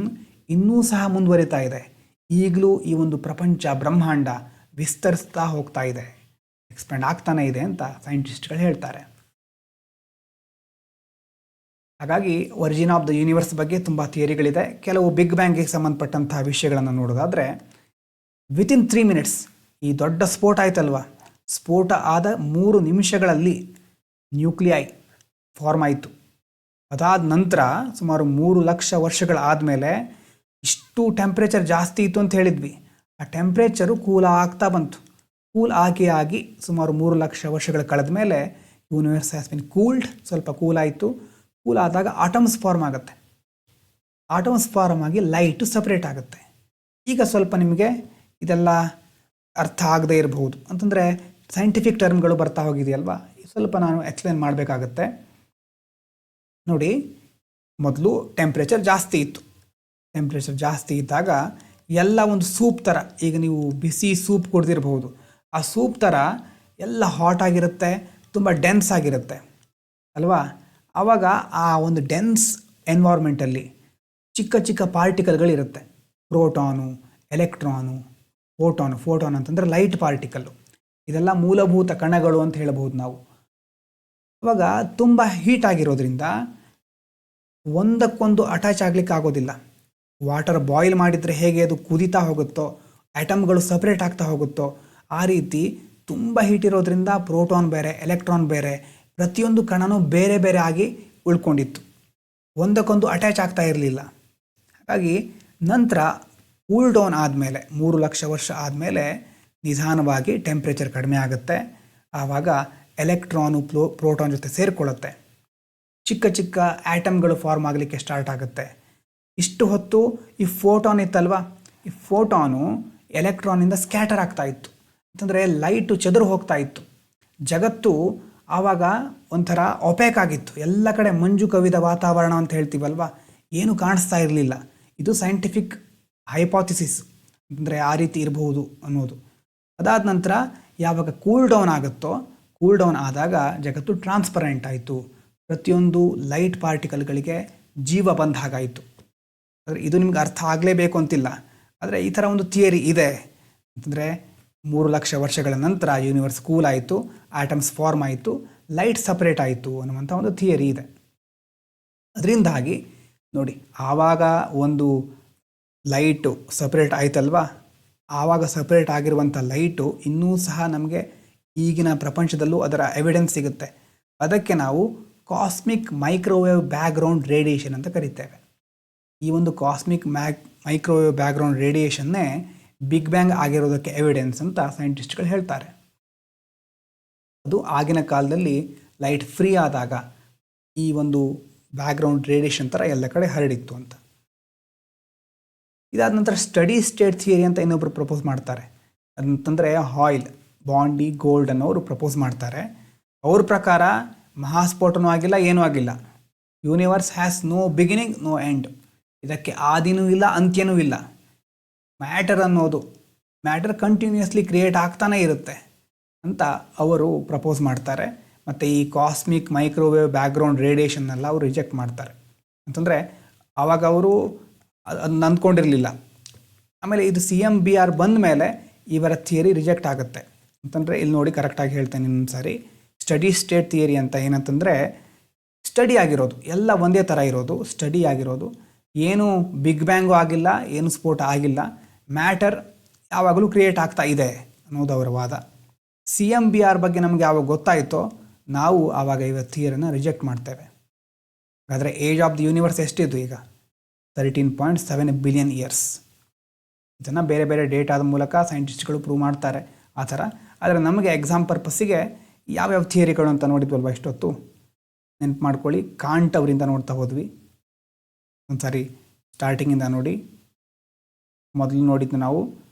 ಇನ್ನೂ ಸಹ ಮುಂದುವರಿತಾ ಇದೆ. ಈಗಲೂ ಈ ಒಂದು ಪ್ರಪಂಚ, ಬ್ರಹ್ಮಾಂಡ ವಿಸ್ತರಿಸ್ತಾ ಹೋಗ್ತಾ ಇದೆ, ಎಕ್ಸ್ಪ್ಯಾಂಡ್ ಆಗ್ತಾನೆ ಇದೆ ಅಂತ ಸೈಂಟಿಸ್ಟ್ಗಳು ಹೇಳ್ತಾರೆ. ಹಾಗಾಗಿ ಒರಿಜಿನ್ ಆಫ್ ದ ಯೂನಿವರ್ಸ್ ಬಗ್ಗೆ ತುಂಬ ಥಿಯರಿಗಳಿದೆ. ಕೆಲವು ಬಿಗ್ ಬ್ಯಾಂಗಿಗೆ ಸಂಬಂಧಪಟ್ಟಂತಹ ವಿಷಯಗಳನ್ನು ನೋಡೋದಾದರೆ, ವಿತಿನ್ 3 ಮಿನಿಟ್ಸ್ ಈ ದೊಡ್ಡ ಸ್ಫೋಟ ಆಯ್ತಲ್ವ, ಸ್ಫೋಟ ಆದ 3 ನಿಮಿಷಗಳಲ್ಲಿ ನ್ಯೂಕ್ಲಿಯೈ ಫಾರ್ಮ್ ಆಯಿತು. ಅದಾದ ನಂತರ ಸುಮಾರು 3 ಲಕ್ಷ ವರ್ಷಗಳಾದಮೇಲೆ ಇಷ್ಟು ಟೆಂಪ್ರೇಚರ್ ಜಾಸ್ತಿ ಇತ್ತು ಅಂತ ಹೇಳಿದ್ವಿ, ಆ ಟೆಂಪ್ರೇಚರು ಕೂಲ್ ಆಗ್ತಾ ಬಂತು. ಕೂಲ್ ಆಗಿ ಸುಮಾರು 3 ಲಕ್ಷ ವರ್ಷಗಳು ಕಳೆದ ಮೇಲೆ ಯೂನಿವರ್ಸ್ ಹ್ಯಾಸ್ ಬಿನ್ ಕೂಲ್ಡ್. ಸ್ವಲ್ಪ ಕೂಲ್ ಆಯಿತು. ಕೂಲ್ ಆದಾಗ ಆಟಮ್ಸ್ ಫಾರ್ಮ್ ಆಗುತ್ತೆ. ಆಟಮ್ಸ್ ಫಾರ್ಮ್ ಆಗಿ ಲೈಟು ಸಪ್ರೇಟ್ ಆಗುತ್ತೆ. ಈಗ ಸ್ವಲ್ಪ ನಿಮಗೆ ಇದೆಲ್ಲ ಅರ್ಥ ಆಗದೇ ಇರಬಹುದು, ಅಂತಂದರೆ ಸೈಂಟಿಫಿಕ್ ಟರ್ಮ್ಗಳು ಬರ್ತಾ ಹೋಗಿದೆಯಲ್ವಾ, ಸ್ವಲ್ಪ ನಾನು ಎಕ್ಸ್ಪ್ಲೇನ್ ಮಾಡಬೇಕಾಗತ್ತೆ. ನೋಡಿ, ಮೊದಲು ಟೆಂಪ್ರೇಚರ್ ಜಾಸ್ತಿ ಇತ್ತು. ಟೆಂಪ್ರೇಚರ್ ಜಾಸ್ತಿ ಇದ್ದಾಗ ಎಲ್ಲ ಒಂದು ಸೂಪ್ ಥರ, ಈಗ ನೀವು ಬಿಸಿ ಸೂಪ್ ಕುಡ್ದಿರ್ಬೋದು, ಆ ಸೂಪ್ ಥರ ಎಲ್ಲ ಹಾಟ್ ಆಗಿರುತ್ತೆ, ತುಂಬ ಡೆನ್ಸ್ ಆಗಿರುತ್ತೆ ಅಲ್ವಾ. ಆವಾಗ ಆ ಒಂದು ಡೆನ್ಸ್ ಎನ್ವೈರ್ಮೆಂಟಲ್ಲಿ ಚಿಕ್ಕ ಚಿಕ್ಕ ಪಾರ್ಟಿಕಲ್ಗಳಿರುತ್ತೆ. ಪ್ರೋಟಾನು, ಎಲೆಕ್ಟ್ರಾನು, ಫೋಟಾನ್ ಅಂತಂದರೆ ಲೈಟ್ ಪಾರ್ಟಿಕಲ್ಲು. ಇದೆಲ್ಲ ಮೂಲಭೂತ ಕಣಗಳು ಅಂತ ಹೇಳ್ಬೋದು ನಾವು. ಆವಾಗ ತುಂಬ ಹೀಟ್ ಆಗಿರೋದ್ರಿಂದ ಒಂದಕ್ಕೊಂದು ಅಟ್ಯಾಚ್ ಆಗಲಿಕ್ಕೆ ಆಗೋದಿಲ್ಲ. ವಾಟರ್ ಬಾಯ್ಲ್ ಮಾಡಿದರೆ ಹೇಗೆ ಅದು ಕುದೀತಾ ಹೋಗುತ್ತೋ, ಆಟಮ್ಗಳು ಸಪ್ರೇಟ್ ಆಗ್ತಾ ಹೋಗುತ್ತೋ, ಆ ರೀತಿ ತುಂಬ ಹೀಟ್ ಇರೋದ್ರಿಂದ ಪ್ರೋಟಾನ್ ಬೇರೆ, ಎಲೆಕ್ಟ್ರಾನ್ ಬೇರೆ, ಪ್ರತಿಯೊಂದು ಕಣನೂ ಬೇರೆ ಬೇರೆ ಆಗಿ ಉಳ್ಕೊಂಡಿತ್ತು, ಒಂದಕ್ಕೊಂದು ಅಟ್ಯಾಚ್ ಆಗ್ತಾ ಇರಲಿಲ್ಲ. ಹಾಗಾಗಿ ನಂತರ ಕೂಲ್ ಡೌನ್ ಆದಮೇಲೆ 3 ಲಕ್ಷ ವರ್ಷ ಆದಮೇಲೆ ನಿಧಾನವಾಗಿ ಟೆಂಪ್ರೇಚರ್ ಕಡಿಮೆ ಆಗುತ್ತೆ. ಆವಾಗ ಎಲೆಕ್ಟ್ರಾನು ಪ್ರೋಟಾನ್ ಜೊತೆ ಸೇರಿಕೊಳ್ಳುತ್ತೆ, ಚಿಕ್ಕ ಚಿಕ್ಕ ಆಟಮ್ಗಳು ಫಾರ್ಮ್ ಆಗಲಿಕ್ಕೆ ಸ್ಟಾರ್ಟ್ ಆಗುತ್ತೆ. ಇಷ್ಟು ಹೊತ್ತು ಈ ಫೋಟಾನ್ ಇತ್ತಲ್ವ, ಈ ಫೋಟಾನು ಎಲೆಕ್ಟ್ರಾನಿಂದ ಸ್ಕ್ಯಾಟರ್ ಆಗ್ತಾ ಇತ್ತು, ಅಂತಂದರೆ ಲೈಟು ಚದುರು ಹೋಗ್ತಾ ಇತ್ತು. ಜಗತ್ತು ಆವಾಗ ಒಂಥರ ಒಪೇಕ್ ಆಗಿತ್ತು, ಎಲ್ಲ ಕಡೆ ಮಂಜು ಕವಿದ ವಾತಾವರಣ ಅಂತ ಹೇಳ್ತೀವಲ್ವ, ಏನು ಕಾಣಿಸ್ತಾ ಇರಲಿಲ್ಲ. ಇದು ಸೈಂಟಿಫಿಕ್ ಹೈಪಾಥಿಸಿಸ್, ಅಂದರೆ ಆ ರೀತಿ ಇರಬಹುದು ಅನ್ನೋದು. ಅದಾದ ನಂತರ ಯಾವಾಗ ಕೂಲ್ ಡೌನ್ ಆಗುತ್ತೋ, ಕೂಲ್ ಡೌನ್ ಆದಾಗ ಜಗತ್ತು ಟ್ರಾನ್ಸ್ಪರೆಂಟ್ ಆಯಿತು, ಪ್ರತಿಯೊಂದು ಲೈಟ್ ಪಾರ್ಟಿಕಲ್ಗಳಿಗೆ ಜೀವ ಬಂದ ಹಾಗಾಯಿತು. ಆದರೆ ಇದು ನಿಮ್ಗೆ ಅರ್ಥ ಆಗಲೇಬೇಕು ಅಂತಿಲ್ಲ, ಆದರೆ ಈ ಥರ ಒಂದು ಥಿಯರಿ ಇದೆ. ಅಂತಂದರೆ 3 ಲಕ್ಷ ವರ್ಷಗಳ ನಂತರ ಯೂನಿವರ್ಸ್ ಕೂಲ್ ಆಯಿತು, ಆಟಮ್ಸ್ ಫಾರ್ಮ್ ಆಯಿತು, ಲೈಟ್ ಸಪ್ರೇಟ್ ಆಯಿತು ಅನ್ನುವಂಥ ಒಂದು ಥಿಯರಿ ಇದೆ. ಅದರಿಂದಾಗಿ ನೋಡಿ, ಆವಾಗ ಒಂದು ಲೈಟು ಸಪ್ರೇಟ್ ಆಯ್ತಲ್ವಾ, ಆವಾಗ ಸಪ್ರೇಟ್ ಆಗಿರುವಂಥ ಲೈಟು ಇನ್ನೂ ಸಹ ನಮಗೆ ಈಗಿನ ಪ್ರಪಂಚದಲ್ಲೂ ಅದರ ಎವಿಡೆನ್ಸ್ ಸಿಗುತ್ತೆ. ಅದಕ್ಕೆ ನಾವು ಕಾಸ್ಮಿಕ್ ಮೈಕ್ರೋವೇವ್ ಬ್ಯಾಕ್ಗ್ರೌಂಡ್ ರೇಡಿಯೇಷನ್ ಅಂತ ಕರಿತೇವೆ. ಈ ಒಂದು ಕಾಸ್ಮಿಕ್ ಮೈಕ್ರೋವೇವ್ ಬ್ಯಾಕ್ಗ್ರೌಂಡ್ ರೇಡಿಯೇಷನ್ನೇ ಬಿಗ್ ಬ್ಯಾಂಗ್ ಆಗಿರೋದಕ್ಕೆ ಎವಿಡೆನ್ಸ್ ಅಂತ ಸೈಂಟಿಸ್ಟ್ಗಳು ಹೇಳ್ತಾರೆ. ಅದು ಆಗಿನ ಕಾಲದಲ್ಲಿ ಲೈಟ್ ಫ್ರೀ ಆದಾಗ ಈ ಒಂದು ಬ್ಯಾಕ್ಗ್ರೌಂಡ್ ರೇಡಿಯೇಷನ್ ಥರ ಎಲ್ಲ ಕಡೆ ಹರಡಿತ್ತು ಅಂತ. ಇದಾದ ನಂತರ ಸ್ಟಡಿ ಸ್ಟೇಟ್ ಥಿಯರಿ ಅಂತ ಇನ್ನೊಬ್ರು ಪ್ರಪೋಸ್ ಮಾಡ್ತಾರೆ. ಅದಂತಂದರೆ ಹಾಯ್ಲ್, ಬಾಂಡಿ ಗೋಲ್ಡ್ ಅನ್ನೋರು ಪ್ರಪೋಸ್ ಮಾಡ್ತಾರೆ. ಅವ್ರ ಪ್ರಕಾರ ಮಹಾಸ್ಫೋಟನೂ ಆಗಿಲ್ಲ, ಏನೂ ಆಗಿಲ್ಲ. Universe has no beginning, no end. ಇದಕ್ಕೆ ಆದಿನೂ ಇಲ್ಲ, ಅಂತ್ಯನೂ ಇಲ್ಲ. ಮ್ಯಾಟರ್ ಕಂಟಿನ್ಯೂಸ್ಲಿ ಕ್ರಿಯೇಟ್ ಆಗ್ತಾನೇ ಇರುತ್ತೆ ಅಂತ ಅವರು ಪ್ರಪೋಸ್ ಮಾಡ್ತಾರೆ. ಮತ್ತು ಈ ಕಾಸ್ಮಿಕ್ ಮೈಕ್ರೋವೇವ್ ಬ್ಯಾಕ್ಗ್ರೌಂಡ್ ರೇಡಿಯೇಷನ್ನೆಲ್ಲ ಅವರು ರಿಜೆಕ್ಟ್ ಮಾಡ್ತಾರೆ. ಅಂತಂದರೆ ಆವಾಗ ಅವರು ಅದನ್ನ ಅಂದ್ಕೊಂಡಿರಲಿಲ್ಲ. ಆಮೇಲೆ ಇದು CMBR ಬಂದ ಮೇಲೆ ಇವರ ಥಿಯರಿ ರಿಜೆಕ್ಟ್ ಆಗುತ್ತೆ. ಅಂತಂದರೆ ಇಲ್ಲಿ ನೋಡಿ, ಕರೆಕ್ಟಾಗಿ ಹೇಳ್ತೇನೆ ಇನ್ನೊಂದು ಸಾರಿ. ಸ್ಟಡಿ ಸ್ಟೇಟ್ ಥಿಯರಿ ಅಂತ ಏನಂತಂದರೆ, ಸ್ಟಡಿ ಆಗಿರೋದು ಎಲ್ಲ ಒಂದೇ ಥರ ಇರೋದು, ಸ್ಟಡಿ ಆಗಿರೋದು ಏನು ಬಿಗ್ ಬ್ಯಾಂಗು ಆಗಿಲ್ಲ, ಏನು ಸ್ಫೋಟ ಆಗಿಲ್ಲ, ಮ್ಯಾಟರ್ ಯಾವಾಗಲೂ ಕ್ರಿಯೇಟ್ ಆಗ್ತಾ ಇದೆ ಅನ್ನೋದು ಅವರ ವಾದ. CMBR ಬಗ್ಗೆ ನಮಗೆ ಯಾವಾಗ ಗೊತ್ತಾಯಿತೋ ನಾವು ಆವಾಗ ಇವತ್ತು ಥಿಯರಿನ ರಿಜೆಕ್ಟ್ ಮಾಡ್ತೇವೆ. ಹಾಗಾದರೆ ಏಜ್ ಆಫ್ ದಿ ಯೂನಿವರ್ಸ್ ಎಷ್ಟಿದು ಈಗ? 13.7 ಬಿಲಿಯನ್ ಇಯರ್ಸ್. ಇದನ್ನು ಬೇರೆ ಬೇರೆ ಡೇಟಾದ ಮೂಲಕ ಸೈಂಟಿಸ್ಟ್ಗಳು ಪ್ರೂವ್ ಮಾಡ್ತಾರೆ ಆ ಥರ. ಆದರೆ ನಮಗೆ ಎಕ್ಸಾಮ್ ಪರ್ಪಸ್ಸಿಗೆ ಯಾವ್ಯಾವ ಥಿಯರಿಗಳು ಅಂತ ನೋಡಿದ್ವಲ್ವ ಇಷ್ಟೊತ್ತು, ನೆನಪು ಮಾಡ್ಕೊಳ್ಳಿ. ಕಾಂಟ್ ಅವರಿಂದ ನೋಡ್ತಾ ಹೋದ್ವಿ. ಒಂದು ಸಾರಿ ಸ್ಟಾರ್ಟಿಂಗಿಂದ ನೋಡಿ. ಮೊದಲು ನೋಡಿದ್ದು ನಾವು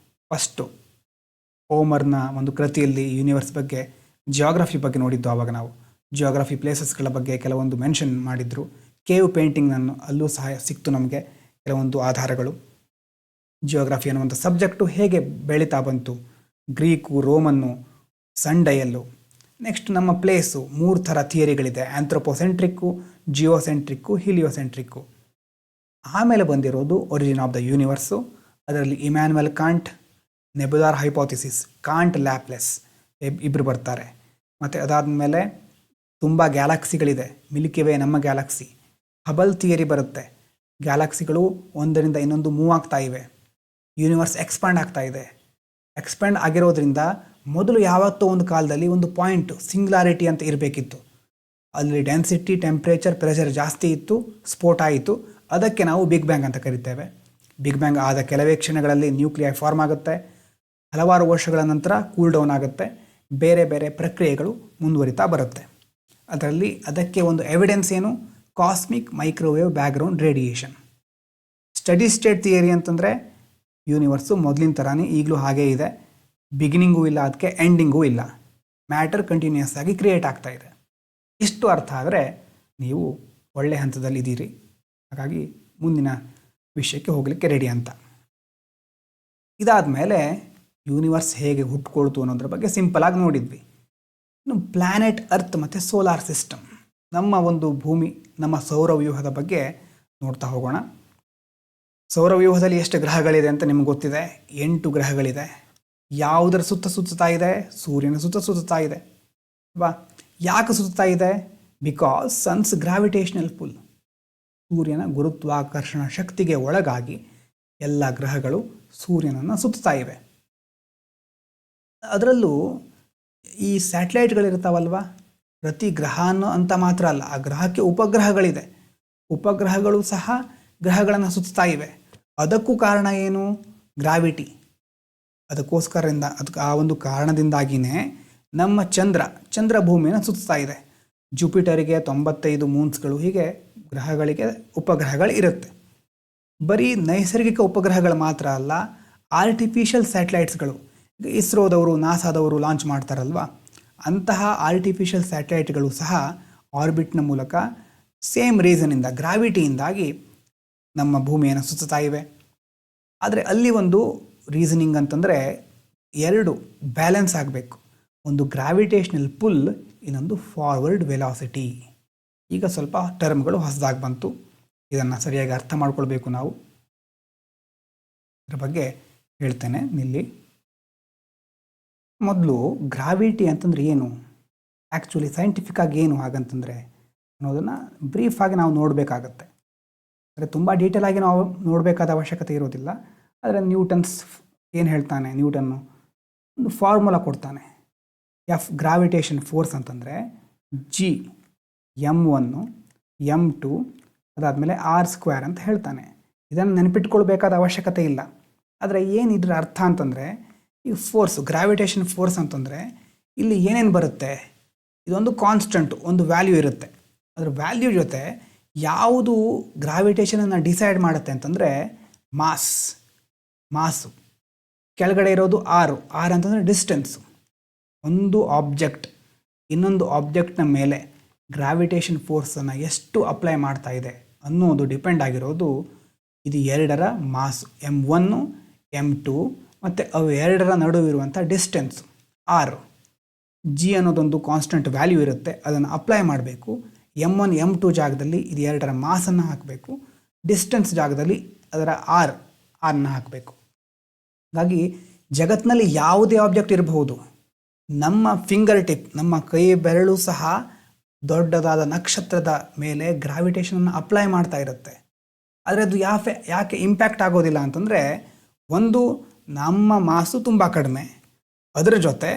ಫಸ್ಟು ಓಮರ್ನ ಒಂದು ಕೃತಿಯಲ್ಲಿ ಯೂನಿವರ್ಸ್ ಬಗ್ಗೆ, ಜಿಯೋಗ್ರಫಿ ಬಗ್ಗೆ ನೋಡಿದ್ದು. ಆವಾಗ ನಾವು ಜಿಯೋಗ್ರಫಿ ಪ್ಲೇಸಸ್ಗಳ ಬಗ್ಗೆ ಕೆಲವೊಂದು ಮೆನ್ಷನ್ ಮಾಡಿದ್ರು. ಕೇವ್ ಪೇಂಟಿಂಗನ್ನು ಅಲ್ಲೂ ಸಹ ಸಿಕ್ತು ನಮಗೆ ಕೆಲವೊಂದು ಆಧಾರಗಳು. ಜಿಯೋಗ್ರಫಿ ಅನ್ನುವಂಥ ಸಬ್ಜೆಕ್ಟು ಹೇಗೆ ಬೆಳೀತಾ ಬಂತು, ಗ್ರೀಕು, ರೋಮನ್ನು, ಸನ್ ಡಯಲ್ಲು. ನೆಕ್ಸ್ಟ್ ನಮ್ಮ ಪ್ಲೇಸು 3 ಥರ ಥಿಯರಿಗಳಿದೆ: ಆಂಥ್ರೋಪೋಸೆಂಟ್ರಿಕ್ಕು, ಜಿಯೋಸೆಂಟ್ರಿಕ್ಕು, ಹಿಲಿಯೋಸೆಂಟ್ರಿಕ್ಕು. ಆಮೇಲೆ ಬಂದಿರೋದು ಒರಿಜಿನ್ ಆಫ್ ದ ಯೂನಿವರ್ಸು. ಅದರಲ್ಲಿ ಇಮ್ಯಾನ್ಯುಯಲ್ ಕಾಂಟ್, ನೆಬುಲಾರ್ ಹೈಪೋಥಿಸಿಸ್, ಕಾಂಟ್ ಲ್ಯಾಪ್ಲೆಸ್ ಇಬ್ಬರು ಬರ್ತಾರೆ. ಮತ್ತು ಅದಾದಮೇಲೆ ತುಂಬ ಗ್ಯಾಲಕ್ಸಿಗಳಿದೆ. ಮಿಲ್ಕಿ ವೇ ನಮ್ಮ ಗ್ಯಾಲಕ್ಸಿ. ಹಬಲ್ ಥಿಯರಿ ಬರುತ್ತೆ. ಗ್ಯಾಲಕ್ಸಿಗಳು ಒಂದರಿಂದ ಇನ್ನೊಂದು ಮೂವ್ ಆಗ್ತಾ ಇವೆ. ಯೂನಿವರ್ಸ್ ಎಕ್ಸ್ಪ್ಯಾಂಡ್ ಆಗ್ತಾ ಇದೆ. ಎಕ್ಸ್ಪ್ಯಾಂಡ್ ಆಗಿರೋದ್ರಿಂದ ಮೊದಲು ಯಾವತ್ತೋ ಒಂದು ಕಾಲದಲ್ಲಿ ಒಂದು ಪಾಯಿಂಟ್ ಸಿಂಗ್ಯುಲಾರಿಟಿ ಅಂತ ಇರಬೇಕಿತ್ತು. ಅಲ್ಲಿ ಡೆನ್ಸಿಟಿ, ಟೆಂಪ್ರೇಚರ್, ಪ್ರೆಷರ್ ಜಾಸ್ತಿ ಇತ್ತು, ಸ್ಫೋಟ ಆಯಿತು. ಅದಕ್ಕೆ ನಾವು ಬಿಗ್ ಬ್ಯಾಂಗ್ ಅಂತ ಕರಿತೇವೆ. ಬಿಗ್ ಬ್ಯಾಂಗ್ ಆದ ಕೆಲವೇ ಕ್ಷಣಗಳಲ್ಲಿ ನ್ಯೂಕ್ಲಿಯರ್ ಫಾರ್ಮ್ ಆಗುತ್ತೆ. ಹಲವಾರು ವರ್ಷಗಳ ನಂತರ ಕೂಲ್ ಡೌನ್ ಆಗುತ್ತೆ. ಬೇರೆ ಬೇರೆ ಪ್ರಕ್ರಿಯೆಗಳು ಮುಂದುವರಿತಾ ಬರುತ್ತೆ. ಅದರಲ್ಲಿ ಅದಕ್ಕೆ ಒಂದು ಎವಿಡೆನ್ಸ್ ಏನು? Cosmic microwave background radiation. Study state theory ಅಂತಂದರೆ ಯೂನಿವರ್ಸು ಮೊದಲಿನ ಥರನೇ ಈಗಲೂ ಹಾಗೇ ಇದೆ. ಬಿಗಿನಿಂಗೂ ಇಲ್ಲ, ಅದಕ್ಕೆ ಎಂಡಿಂಗೂ ಇಲ್ಲ. ಮ್ಯಾಟರ್ ಕಂಟಿನ್ಯೂಸ್ ಆಗಿ ಕ್ರಿಯೇಟ್ ಆಗ್ತಾ ಇದೆ. ಇಷ್ಟು ಅರ್ಥ ಆದರೆ ನೀವು ಒಳ್ಳೆಯ ಹಂತದಲ್ಲಿದ್ದೀರಿ. ಹಾಗಾಗಿ ಮುಂದಿನ ವಿಷಯಕ್ಕೆ ಹೋಗಲಿಕ್ಕೆ ರೆಡಿ ಅಂತ. ಇದಾದ ಮೇಲೆ ಯೂನಿವರ್ಸ್ ಹೇಗೆ ಹುಟ್ಕೊಳ್ತು ಅನ್ನೋದ್ರ ಬಗ್ಗೆ ಸಿಂಪಲಾಗಿ ನೋಡಿದ್ವಿ. ಇನ್ನು ಪ್ಲ್ಯಾನೆಟ್ ಅರ್ತ್ ಮತ್ತು ಸೋಲಾರ್ ಸಿಸ್ಟಮ್, ನಮ್ಮ ಒಂದು ಭೂಮಿ, ನಮ್ಮ ಸೌರವ್ಯೂಹದ ಬಗ್ಗೆ ನೋಡ್ತಾ ಹೋಗೋಣ. ಸೌರವ್ಯೂಹದಲ್ಲಿ ಎಷ್ಟು ಗ್ರಹಗಳಿದೆ ಅಂತ ನಿಮ್ಗೆ ಗೊತ್ತಿದೆ. 8 ಗ್ರಹಗಳಿದೆ. ಯಾವುದರ ಸುತ್ತಾ ಇದೆ? ಸೂರ್ಯನ ಸುತ್ತಾ ಇದೆ ಅಲ್ವಾ? ಯಾಕೆ ಸುತ್ತಾ ಇದೆ? Because sons gravitational full. ಸೂರ್ಯನ ಗುರುತ್ವಾಕರ್ಷಣ ಶಕ್ತಿಗೆ ಒಳಗಾಗಿ ಎಲ್ಲ ಗ್ರಹಗಳು ಸೂರ್ಯನನ್ನು ಸುತ್ತಾ ಇವೆ. ಅದರಲ್ಲೂ ಈ ಸ್ಯಾಟಲೈಟ್ಗಳಿರ್ತಾವಲ್ವ, ಪ್ರತಿ ಗ್ರಹನೂ ಅಂತ ಮಾತ್ರ ಅಲ್ಲ, ಆ ಗ್ರಹಕ್ಕೆ ಉಪಗ್ರಹಗಳಿದೆ. ಉಪಗ್ರಹಗಳು ಸಹ ಗ್ರಹಗಳನ್ನು ಸುತ್ತಾ ಇವೆ. ಅದಕ್ಕೂ ಕಾರಣ ಏನು? ಗ್ರಾವಿಟಿ. ಅದಕ್ಕೋಸ್ಕರದಿಂದ ಅದಕ್ಕೆ ಆ ಒಂದು ಕಾರಣದಿಂದಾಗಿಯೇ ನಮ್ಮ ಚಂದ್ರ ಭೂಮಿಯನ್ನು ಸುತ್ತಾ ಇದೆ. ಜುಪಿಟರಿಗೆ 95 ಮೂನ್ಸ್ಗಳು, ಹೀಗೆ ಗ್ರಹಗಳಿಗೆ ಉಪಗ್ರಹಗಳು ಇರುತ್ತೆ. ಬರೀ ನೈಸರ್ಗಿಕ ಉಪಗ್ರಹಗಳು ಮಾತ್ರ ಅಲ್ಲ, ಆರ್ಟಿಫಿಷಿಯಲ್ ಸ್ಯಾಟಲೈಟ್ಸ್ಗಳು. ಇಸ್ರೋದವರು, ನಾಸಾದವರು ಲಾಂಚ್ ಮಾಡ್ತಾರಲ್ವ, ಅಂತಹ ಆರ್ಟಿಫಿಷಿಯಲ್ ಸ್ಯಾಟಲೈಟ್ಗಳು ಸಹ ಆರ್ಬಿಟ್ನ ಮೂಲಕ ಸೇಮ್ ರೀಸನಿಂದ, ಗ್ರಾವಿಟಿಯಿಂದಾಗಿ ನಮ್ಮ ಭೂಮಿಯನ್ನು ಸುತ್ತಾ ಇವೆ. ಆದರೆ ಅಲ್ಲಿ ಒಂದು ರೀಸನಿಂಗ್ ಅಂತಂದರೆ 2 ಬ್ಯಾಲೆನ್ಸ್ ಆಗಬೇಕು. ಒಂದು ಗ್ರಾವಿಟೇಷನಲ್ ಪುಲ್, ಇನ್ನೊಂದು ಫಾರ್ವರ್ಡ್ ವೆಲಾಸಿಟಿ. ಈಗ ಸ್ವಲ್ಪ ಟರ್ಮ್ಗಳು ಹೊಸದಾಗಿ ಬಂತು. ಇದನ್ನು ಸರಿಯಾಗಿ ಅರ್ಥ ಮಾಡ್ಕೊಳ್ಬೇಕು ನಾವು. ಇದರ ಬಗ್ಗೆ ಹೇಳ್ತೇನೆ ನಿಲ್ಲಿ. ಮೊದಲು ಗ್ರಾವಿಟಿ ಅಂತಂದರೆ ಏನು, ಆ್ಯಕ್ಚುಲಿ ಸೈಂಟಿಫಿಕ್ ಆಗಿ ಏನು ಹಾಗಂತಂದರೆ ಅನ್ನೋದನ್ನು ಬ್ರೀಫಾಗಿ ನಾವು ನೋಡಬೇಕಾಗತ್ತೆ. ಅಂದರೆ ತುಂಬ ಡೀಟೇಲ್ ಆಗಿ ನಾವು ನೋಡಬೇಕಾದ ಅವಶ್ಯಕತೆ ಇರೋದಿಲ್ಲ. ಆದರೆ ನ್ಯೂಟನ್ಸ್ ಏನು ಹೇಳ್ತಾನೆ? ನ್ಯೂಟನ್ನು ಒಂದು ಫಾರ್ಮುಲಾ ಕೊಡ್ತಾನೆ. ಗ್ರಾವಿಟೇಷನ್ ಫೋರ್ಸ್ ಅಂತಂದರೆ G m1 m2 ಅದಾದಮೇಲೆ r² ಅಂತ ಹೇಳ್ತಾನೆ. ಇದನ್ನು ನೆನಪಿಟ್ಕೊಳ್ಬೇಕಾದ ಅವಶ್ಯಕತೆ ಇಲ್ಲ. ಆದರೆ ಏನು ಇದರ ಅರ್ಥ ಅಂತಂದರೆ, ಈ ಫೋರ್ಸ್, ಗ್ರಾವಿಟೇಷನ್ ಫೋರ್ಸ್ ಅಂತಂದರೆ ಇಲ್ಲಿ ಏನೇನು ಬರುತ್ತೆ? ಇದೊಂದು ಕಾನ್ಸ್ಟಂಟ್, ಒಂದು ವ್ಯಾಲ್ಯೂ ಇರುತ್ತೆ. ಅದರ ವ್ಯಾಲ್ಯೂ ಜೊತೆ ಯಾವುದು ಗ್ರಾವಿಟೇಷನನ್ನು ಡಿಸೈಡ್ ಮಾಡುತ್ತೆ ಅಂತಂದರೆ ಮಾಸು. ಕೆಳಗಡೆ ಇರೋದು ಆರ್ ಅಂತಂದರೆ ಡಿಸ್ಟೆನ್ಸು. ಒಂದು ಆಬ್ಜೆಕ್ಟ್ ಇನ್ನೊಂದು ಆಬ್ಜೆಕ್ಟ್ನ ಮೇಲೆ ಗ್ರಾವಿಟೇಷನ್ ಫೋರ್ಸನ್ನು ಎಷ್ಟು ಅಪ್ಲೈ ಮಾಡ್ತಾ ಇದೆ ಅನ್ನೋದು ಡಿಪೆಂಡ್ ಆಗಿರೋದು ಇದು 2ರ ಮಾಸು, m1 m2 ಮತ್ತು ಅವು 2ರ ನಡುವಿರುವಂಥ ಡಿಸ್ಟೆನ್ಸು ಆರ್. G ಅನ್ನೋದೊಂದು ಕಾನ್ಸ್ಟಂಟ್ ವ್ಯಾಲ್ಯೂ ಇರುತ್ತೆ, ಅದನ್ನು ಅಪ್ಲೈ ಮಾಡಬೇಕು. m1 m2 ಜಾಗದಲ್ಲಿ ಇದು 2ರ ಮಾಸನ್ನು ಹಾಕಬೇಕು. ಡಿಸ್ಟೆನ್ಸ್ ಜಾಗದಲ್ಲಿ ಅದರ ಆರ್ನ ಹಾಕಬೇಕು. ಹಾಗಾಗಿ ಜಗತ್ತಿನಲ್ಲಿ ಯಾವುದೇ ಆಬ್ಜೆಕ್ಟ್ ಇರಬಹುದು. ನಮ್ಮ ಫಿಂಗರ್ ಟಿಪ್, ನಮ್ಮ ಕೈ ಬೆರಳು ಸಹ ದೊಡ್ಡದಾದ ನಕ್ಷತ್ರದ ಮೇಲೆ ಗ್ರಾವಿಟೇಷನನ್ನು ಅಪ್ಲೈ ಮಾಡ್ತಾ ಇರುತ್ತೆ. ಆದರೆ ಅದು ಯಾಕೆ ಇಂಪ್ಯಾಕ್ಟ್ ಆಗೋದಿಲ್ಲ ಅಂತಂದರೆ, ಒಂದು ನಮ್ಮ ಮಾಸು ತುಂಬ ಕಡಿಮೆ, ಅದರ ಜೊತೆ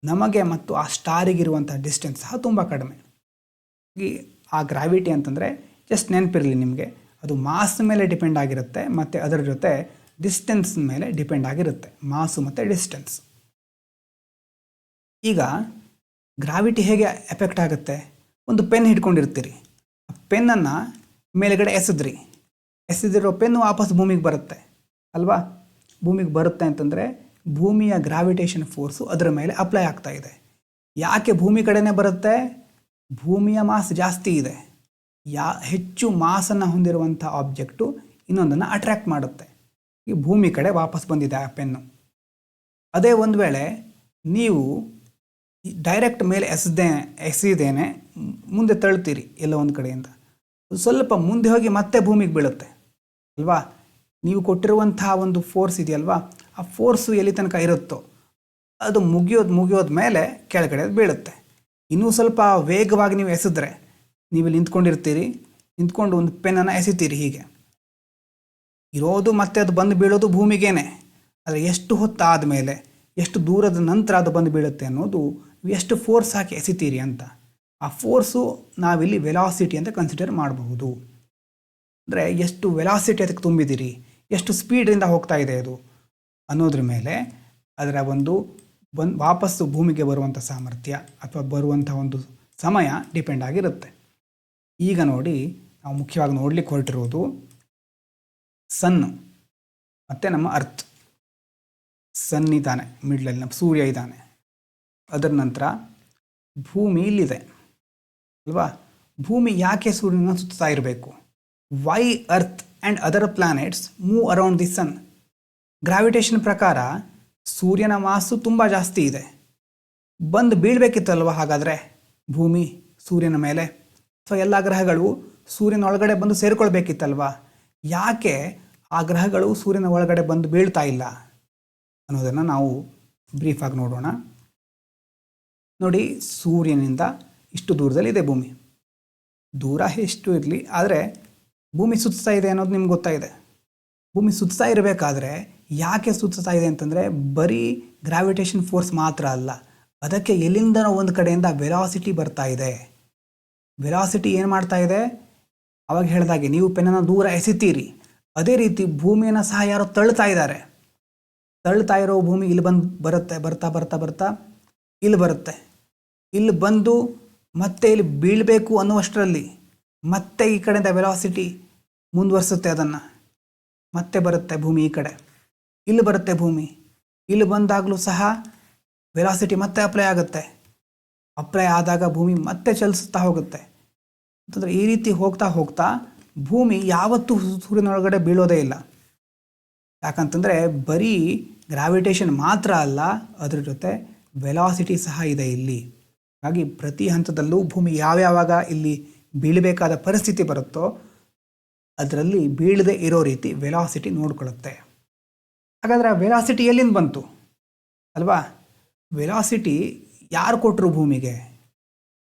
ನಮಗೆ ಮತ್ತು ಆ ಸ್ಟಾರಿಗಿರುವಂಥ ಡಿಸ್ಟೆನ್ಸ್ ಸಹ ತುಂಬ ಕಡಿಮೆ. ಈ ಆ ಗ್ರಾವಿಟಿ ಅಂತಂದರೆ ಜಸ್ಟ್ ನೆನಪಿರಲಿ ನಿಮಗೆ, ಅದು ಮಾಸ್ ಮೇಲೆ ಡಿಪೆಂಡ್ ಆಗಿರುತ್ತೆ ಮತ್ತು ಅದರ ಜೊತೆ ಡಿಸ್ಟೆನ್ಸ್ ಮೇಲೆ ಡಿಪೆಂಡ್ ಆಗಿರುತ್ತೆ, ಮಾಸು ಮತ್ತು ಡಿಸ್ಟೆನ್ಸ್. ಈಗ ಗ್ರಾವಿಟಿ ಹೇಗೆ ಎಫೆಕ್ಟ್ ಆಗುತ್ತೆ? ಒಂದು ಪೆನ್ ಹಿಡ್ಕೊಂಡಿರ್ತೀರಿ, ಆ ಪೆನ್ನನ್ನು ಮೇಲ್ಗಡೆ ಎಸೆದಿರೋ ಪೆನ್ನು ವಾಪಸ್ ಭೂಮಿಗೆ ಬರುತ್ತೆ ಅಲ್ವಾ? ಭೂಮಿಗೆ ಬರುತ್ತೆ ಅಂತಂದರೆ ಭೂಮಿಯ ಗ್ರಾವಿಟೇಷನ್ ಫೋರ್ಸು ಅದರ ಮೇಲೆ ಅಪ್ಲೈ ಆಗ್ತಾ ಇದೆ. ಯಾಕೆ ಭೂಮಿ ಕಡೆನೇ ಬರುತ್ತೆ? ಭೂಮಿಯ ಮಾಸ್ ಜಾಸ್ತಿ ಇದೆ. ಹೆಚ್ಚು ಮಾಸನ್ನು ಹೊಂದಿರುವಂಥ ಆಬ್ಜೆಕ್ಟು ಇನ್ನೊಂದನ್ನು ಅಟ್ರ್ಯಾಕ್ಟ್ ಮಾಡುತ್ತೆ. ಈ ಭೂಮಿ ಕಡೆ ವಾಪಸ್ ಬಂದಿದೆ ಆ ಪೆನ್ನು. ಅದೇ ಒಂದು ವೇಳೆ ನೀವು ಡೈರೆಕ್ಟ್ ಮೇಲೆ ಎಸೆದೇನೆ ಮುಂದೆ ತಳ್ತೀರಿ ಎಲ್ಲ ಒಂದು ಕಡೆಯಿಂದ, ಸ್ವಲ್ಪ ಮುಂದೆ ಹೋಗಿ ಮತ್ತೆ ಭೂಮಿಗೆ ಬೀಳುತ್ತೆ ಅಲ್ವಾ? ನೀವು ಕೊಟ್ಟಿರುವಂಥ ಒಂದು ಫೋರ್ಸ್ ಇದೆಯಲ್ವಾ, ಆ ಫೋರ್ಸು ಎಲ್ಲಿ ತನಕ ಇರುತ್ತೋ ಅದು ಮುಗಿಯೋದ ಮೇಲೆ ಕೆಳಗಡೆ ಬೀಳುತ್ತೆ. ಇನ್ನೂ ಸ್ವಲ್ಪ ವೇಗವಾಗಿ ನೀವು ಎಸೆದ್ರೆ, ನೀವು ನಿಂತ್ಕೊಂಡು ಒಂದು ಪೆನ್ನನ್ನು ಎಸಿತೀರಿ, ಹೀಗೆ ಇರೋದು ಮತ್ತೆ ಅದು ಬಂದು ಬೀಳೋದು ಭೂಮಿಗೇನೆ. ಆದರೆ ಎಷ್ಟು ಹೊತ್ತು ಆದಮೇಲೆ, ಎಷ್ಟು ದೂರದ ನಂತರ ಅದು ಬಂದು ಬೀಳುತ್ತೆ ಅನ್ನೋದು ಎಷ್ಟು ಫೋರ್ಸ್ ಹಾಕಿ ಎಸಿತೀರಿ ಅಂತ. ಆ ಫೋರ್ಸು ನಾವಿಲ್ಲಿ ವೆಲಾಸಿಟಿ ಅಂತ ಕನ್ಸಿಡರ್ ಮಾಡಬಹುದು. ಅಂದರೆ ಎಷ್ಟು ವೆಲಾಸಿಟಿ ಅದಕ್ಕೆ ತುಂಬಿದ್ದೀರಿ, ಎಷ್ಟು ಸ್ಪೀಡಿಂದ ಹೋಗ್ತಾ ಇದೆ ಅದು ಅನ್ನೋದ್ರ ಮೇಲೆ ಅದರ ವಾಪಸ್ಸು ಭೂಮಿಗೆ ಬರುವಂಥ ಸಾಮರ್ಥ್ಯ ಅಥವಾ ಬರುವಂಥ ಒಂದು ಸಮಯ ಡಿಪೆಂಡ್ ಆಗಿರುತ್ತೆ. ಈಗ ನೋಡಿ, ನಾವು ಮುಖ್ಯವಾಗಿ ನೋಡ್ಲಿಕ್ಕೆ ಹೊರಟಿರೋದು ಸನ್ನು ಮತ್ತು ನಮ್ಮ ಅರ್ತ್. ಸನ್ ಇದ್ದಾನೆ ಮಿಡ್ಲಲ್ಲಿ, ನಮ್ಮ ಸೂರ್ಯ ಇದ್ದಾನೆ, ಅದರ ನಂತರ ಭೂಮಿ ಇಲ್ಲಿದೆ ಅಲ್ವಾ? ಭೂಮಿ ಯಾಕೆ ಸೂರ್ಯನ ಸುತ್ತಾ ಇರಬೇಕು? Why earth and other planets move around the sun? Gravitation ಪ್ರಕಾರ ಸೂರ್ಯನ ಮಾಸು ತುಂಬ ಜಾಸ್ತಿ ಇದೆ, ಬಂದು ಬೀಳಬೇಕಿತ್ತಲ್ವ ಹಾಗಾದರೆ ಭೂಮಿ ಸೂರ್ಯನ ಮೇಲೆ, ಅಥವಾ ಎಲ್ಲ ಗ್ರಹಗಳು ಸೂರ್ಯನ ಒಳಗಡೆ ಬಂದು ಸೇರಿಕೊಳ್ಬೇಕಿತ್ತಲ್ವ? ಯಾಕೆ ಆ ಗ್ರಹಗಳು ಸೂರ್ಯನ ಒಳಗಡೆ ಬಂದು ಬೀಳ್ತಾ ಇಲ್ಲ ಅನ್ನೋದನ್ನು ನಾವು ಬ್ರೀಫಾಗಿ ನೋಡೋಣ. ನೋಡಿ, ಸೂರ್ಯನಿಂದ ಇಷ್ಟು ದೂರದಲ್ಲಿದೆ ಭೂಮಿ. ದೂರ ಎಷ್ಟು ಇರಲಿ, ಆದರೆ ಭೂಮಿ ಸುತ್ತಾ ಇದೆ ಅನ್ನೋದು ನಿಮ್ಗೆ ಗೊತ್ತಾಯಿದೆ. ಭೂಮಿ ಸುತ್ತಾ ಇರಬೇಕಾದ್ರೆ ಯಾಕೆ ಸುತ್ತಾ ಇದೆ ಅಂತಂದರೆ ಬರೀ ಗ್ರಾವಿಟೇಷನ್ ಫೋರ್ಸ್ ಮಾತ್ರ ಅಲ್ಲ, ಅದಕ್ಕೆ ಎಲ್ಲಿಂದ ಒಂದು ಕಡೆಯಿಂದ ವೆಲಾಸಿಟಿ ಬರ್ತಾ ಇದೆ. ವೆಲಾಸಿಟಿ ಏನು ಮಾಡ್ತಾ ಇದೆ? ಅವಾಗ ಹೇಳಿದಾಗೆ ನೀವು ಪೆನ್ನನ್ನು ದೂರ ಎಸಿತೀರಿ, ಅದೇ ರೀತಿ ಭೂಮಿಯನ್ನು ಸಹ ಯಾರೋ ತಳ್ತಾ ಇದ್ದಾರೆ. ತಳ್ತಾ ಇರೋ ಭೂಮಿ ಇಲ್ಲಿ ಬರ್ತಾ ಇಲ್ಲಿ ಬರುತ್ತೆ. ಇಲ್ಲಿ ಬಂದು ಮತ್ತೆ ಇಲ್ಲಿ ಬೀಳಬೇಕು ಅನ್ನುವಷ್ಟರಲ್ಲಿ ಮತ್ತೆ ಈ ಕಡೆಯಿಂದ ವೆಲಾಸಿಟಿ ಮುಂದುವರಿಸುತ್ತೆ, ಅದನ್ನು ಮತ್ತೆ ಬರುತ್ತೆ ಭೂಮಿ ಈ ಕಡೆ, ಇಲ್ಲಿ ಬರುತ್ತೆ ಭೂಮಿ. ಇಲ್ಲಿ ಬಂದಾಗಲೂ ಸಹ ವೆಲಾಸಿಟಿ ಮತ್ತೆ ಅಪ್ಲೈ ಆದಾಗ ಭೂಮಿ ಮತ್ತೆ ಚಲಿಸುತ್ತಾ ಹೋಗುತ್ತೆ. ಅಂತಂದರೆ ಈ ರೀತಿ ಹೋಗ್ತಾ ಭೂಮಿ ಯಾವತ್ತೂ ಸೂರ್ಯನೊಳಗಡೆ ಬೀಳೋದೇ ಇಲ್ಲ. ಯಾಕಂತಂದರೆ ಬರೀ ಗ್ರಾವಿಟೇಷನ್ ಮಾತ್ರ ಅಲ್ಲ, ಅದರ ಜೊತೆ ವೆಲಾಸಿಟಿ ಸಹ ಇದೆ ಇಲ್ಲಿ. ಹಾಗಾಗಿ ಪ್ರತಿ ಹಂತದಲ್ಲೂ ಭೂಮಿ ಯಾವ್ಯಾವಾಗ ಇಲ್ಲಿ ಬೀಳಬೇಕಾದ ಪರಿಸ್ಥಿತಿ ಬರುತ್ತೋ ಅದರಲ್ಲಿ ಬೀಳದೆ ಇರೋ ರೀತಿ ವೆಲಾಸಿಟಿ ನೋಡ್ಕೊಳ್ಳುತ್ತೆ. ಹಾಗಾದರೆ ಆ ವೆಲಾಸಿಟಿ ಎಲ್ಲಿಂದ ಬಂತು ಅಲ್ವಾ? ವೆಲಾಸಿಟಿ ಯಾರು ಕೊಟ್ಟರು ಭೂಮಿಗೆ?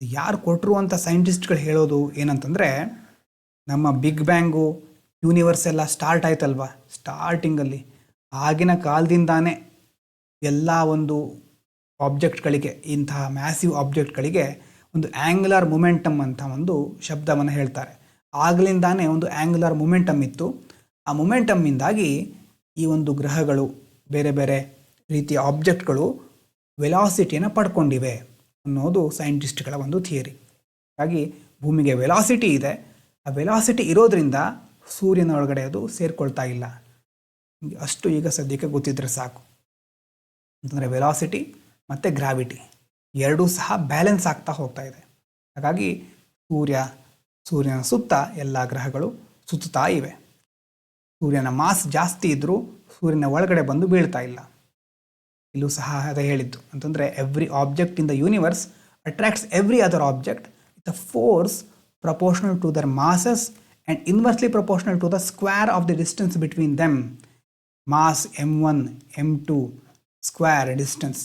ಯಾರು ಕೊಟ್ಟರು ಅಂತ ಸೈಂಟಿಸ್ಟ್ಗಳು ಹೇಳೋದು ಏನಂತಂದರೆ, ನಮ್ಮ ಬಿಗ್ ಬ್ಯಾಂಗು ಯೂನಿವರ್ಸ್ ಎಲ್ಲ ಸ್ಟಾರ್ಟ್ ಆಯ್ತಲ್ವ, ಸ್ಟಾರ್ಟಿಂಗಲ್ಲಿ ಆಗಿನ ಕಾಲದಿಂದಾನೇ ಎಲ್ಲ ಒಂದು ಆಬ್ಜೆಕ್ಟ್ಗಳಿಗೆ, ಇಂತಹ ಮ್ಯಾಸಿವ್ ಆಬ್ಜೆಕ್ಟ್ಗಳಿಗೆ ಒಂದು ಆ್ಯಂಗ್ಯುಲರ್ ಮೊಮೆಂಟಮ್ ಅಂತ ಒಂದು ಶಬ್ದವನ್ನು ಹೇಳ್ತಾರೆ. ಆಗಲಿಂದಾನೇ ಒಂದು ಆ್ಯಂಗ್ಯುಲರ್ ಮೊಮೆಂಟಮ್ ಇತ್ತು. ಆ ಮೊಮೆಂಟಮ್ಮಿಂದಾಗಿ ಈ ಒಂದು ಗ್ರಹಗಳು, ಬೇರೆ ಬೇರೆ ರೀತಿಯ ಆಬ್ಜೆಕ್ಟ್ಗಳು ವೆಲಾಸಿಟಿಯನ್ನು ಪಡ್ಕೊಂಡಿವೆ ಅನ್ನೋದು ಸೈಂಟಿಸ್ಟ್ಗಳ ಒಂದು ಥಿಯರಿ. ಹಾಗಾಗಿ ಭೂಮಿಗೆ ವೆಲಾಸಿಟಿ ಇದೆ. ಆ ವೆಲಾಸಿಟಿ ಇರೋದ್ರಿಂದ ಸೂರ್ಯನ ಒಳಗಡೆ ಅದು ಸೇರಿಕೊಳ್ತಾ ಇಲ್ಲ. ಅಷ್ಟು ಈಗ ಸದ್ಯಕ್ಕೆ ಗೊತ್ತಿದ್ರೆ ಸಾಕು. ಅಂತಂದರೆ ವೆಲಾಸಿಟಿ ಮತ್ತು ಗ್ರಾವಿಟಿ ಎರಡೂ ಸಹ ಬ್ಯಾಲೆನ್ಸ್ ಆಗ್ತಾ ಹೋಗ್ತಾ ಇದೆ. ಹಾಗಾಗಿ ಸೂರ್ಯನ ಸುತ್ತ ಎಲ್ಲ ಗ್ರಹಗಳು ಸುತ್ತುತ್ತಾ ಇವೆ. ಸೂರ್ಯನ ಮಾಸ್ ಜಾಸ್ತಿ ಇದ್ದರೂ ಸೂರ್ಯನ ಒಳಗಡೆ ಬಂದು ಬೀಳ್ತಾ ಇಲ್ಲ. ಇಲ್ಲೂ ಸಹ ಅದೇ ಹೇಳಿದ್ದು, ಅಂತಂದರೆ every object in the universe attracts every other object with a force proportional to their masses and inversely proportional to the square of the distance between them. Mass m1 m2 square distance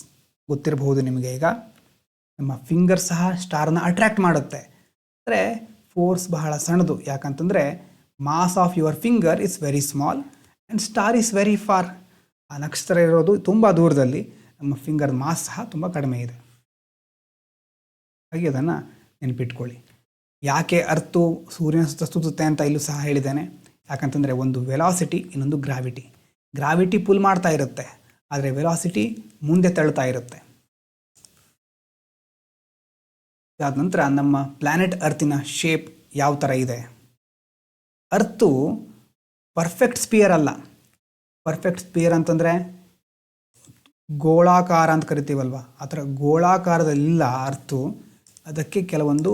ಗೊತ್ತಿರಬಹುದು ನಿಮಗೆ. ಈಗ ನಮ್ಮ finger ಸಹ ಸ್ಟಾರನ್ನ attract ಮಾಡುತ್ತೆ. ಅಂದರೆ force ಬಹಳ ಸಣ್ಣದು, ಯಾಕಂತಂದರೆ mass of your finger is very small and star is very far. ಆ ನಕ್ಷತ್ರ ಇರೋದು ತುಂಬ ದೂರದಲ್ಲಿ, ನಮ್ಮ ಫಿಂಗರ್ ಮಾಸ್ ಸಹ ತುಂಬ ಕಡಿಮೆ ಇದೆ. ಹಾಗೆ ಅದನ್ನು ನೆನಪಿಟ್ಕೊಳ್ಳಿ. ಯಾಕೆ ಅರ್ಥು ಸೂರ್ಯನ ಸುತ್ತ ಸುತ್ತುತ್ತೆ ಅಂತ ಇಲ್ಲೂ ಸಹ ಹೇಳಿದ್ದೇನೆ. ಯಾಕಂತಂದರೆ ಒಂದು ವೆಲಾಸಿಟಿ, ಇನ್ನೊಂದು ಗ್ರಾವಿಟಿ. ಗ್ರಾವಿಟಿ ಪುಲ್ ಮಾಡ್ತಾ ಇರುತ್ತೆ, ಆದರೆ ವೆಲಾಸಿಟಿ ಮುಂದೆ ತಳ್ಳುತ್ತಾ ಇರುತ್ತೆ. ಅದಾದ ನಂತರ ನಮ್ಮ ಪ್ಲ್ಯಾನೆಟ್ ಅರ್ತಿನ ಶೇಪ್ ಯಾವ ಥರ ಇದೆ. ಅರ್ತು ಪರ್ಫೆಕ್ಟ್ ಸ್ಪಿಯರ್ ಅಲ್ಲ. ಪರ್ಫೆಕ್ಟ್ ಸ್ಪಿಯರ್ ಅಂತಂದರೆ ಗೋಳಾಕಾರ ಅಂತ ಕರಿತೀವಲ್ವ, ಆ ಥರ ಗೋಳಾಕಾರದಲ್ಲಿಲ್ಲ ಅರ್ತು. ಅದಕ್ಕೆ ಕೆಲವೊಂದು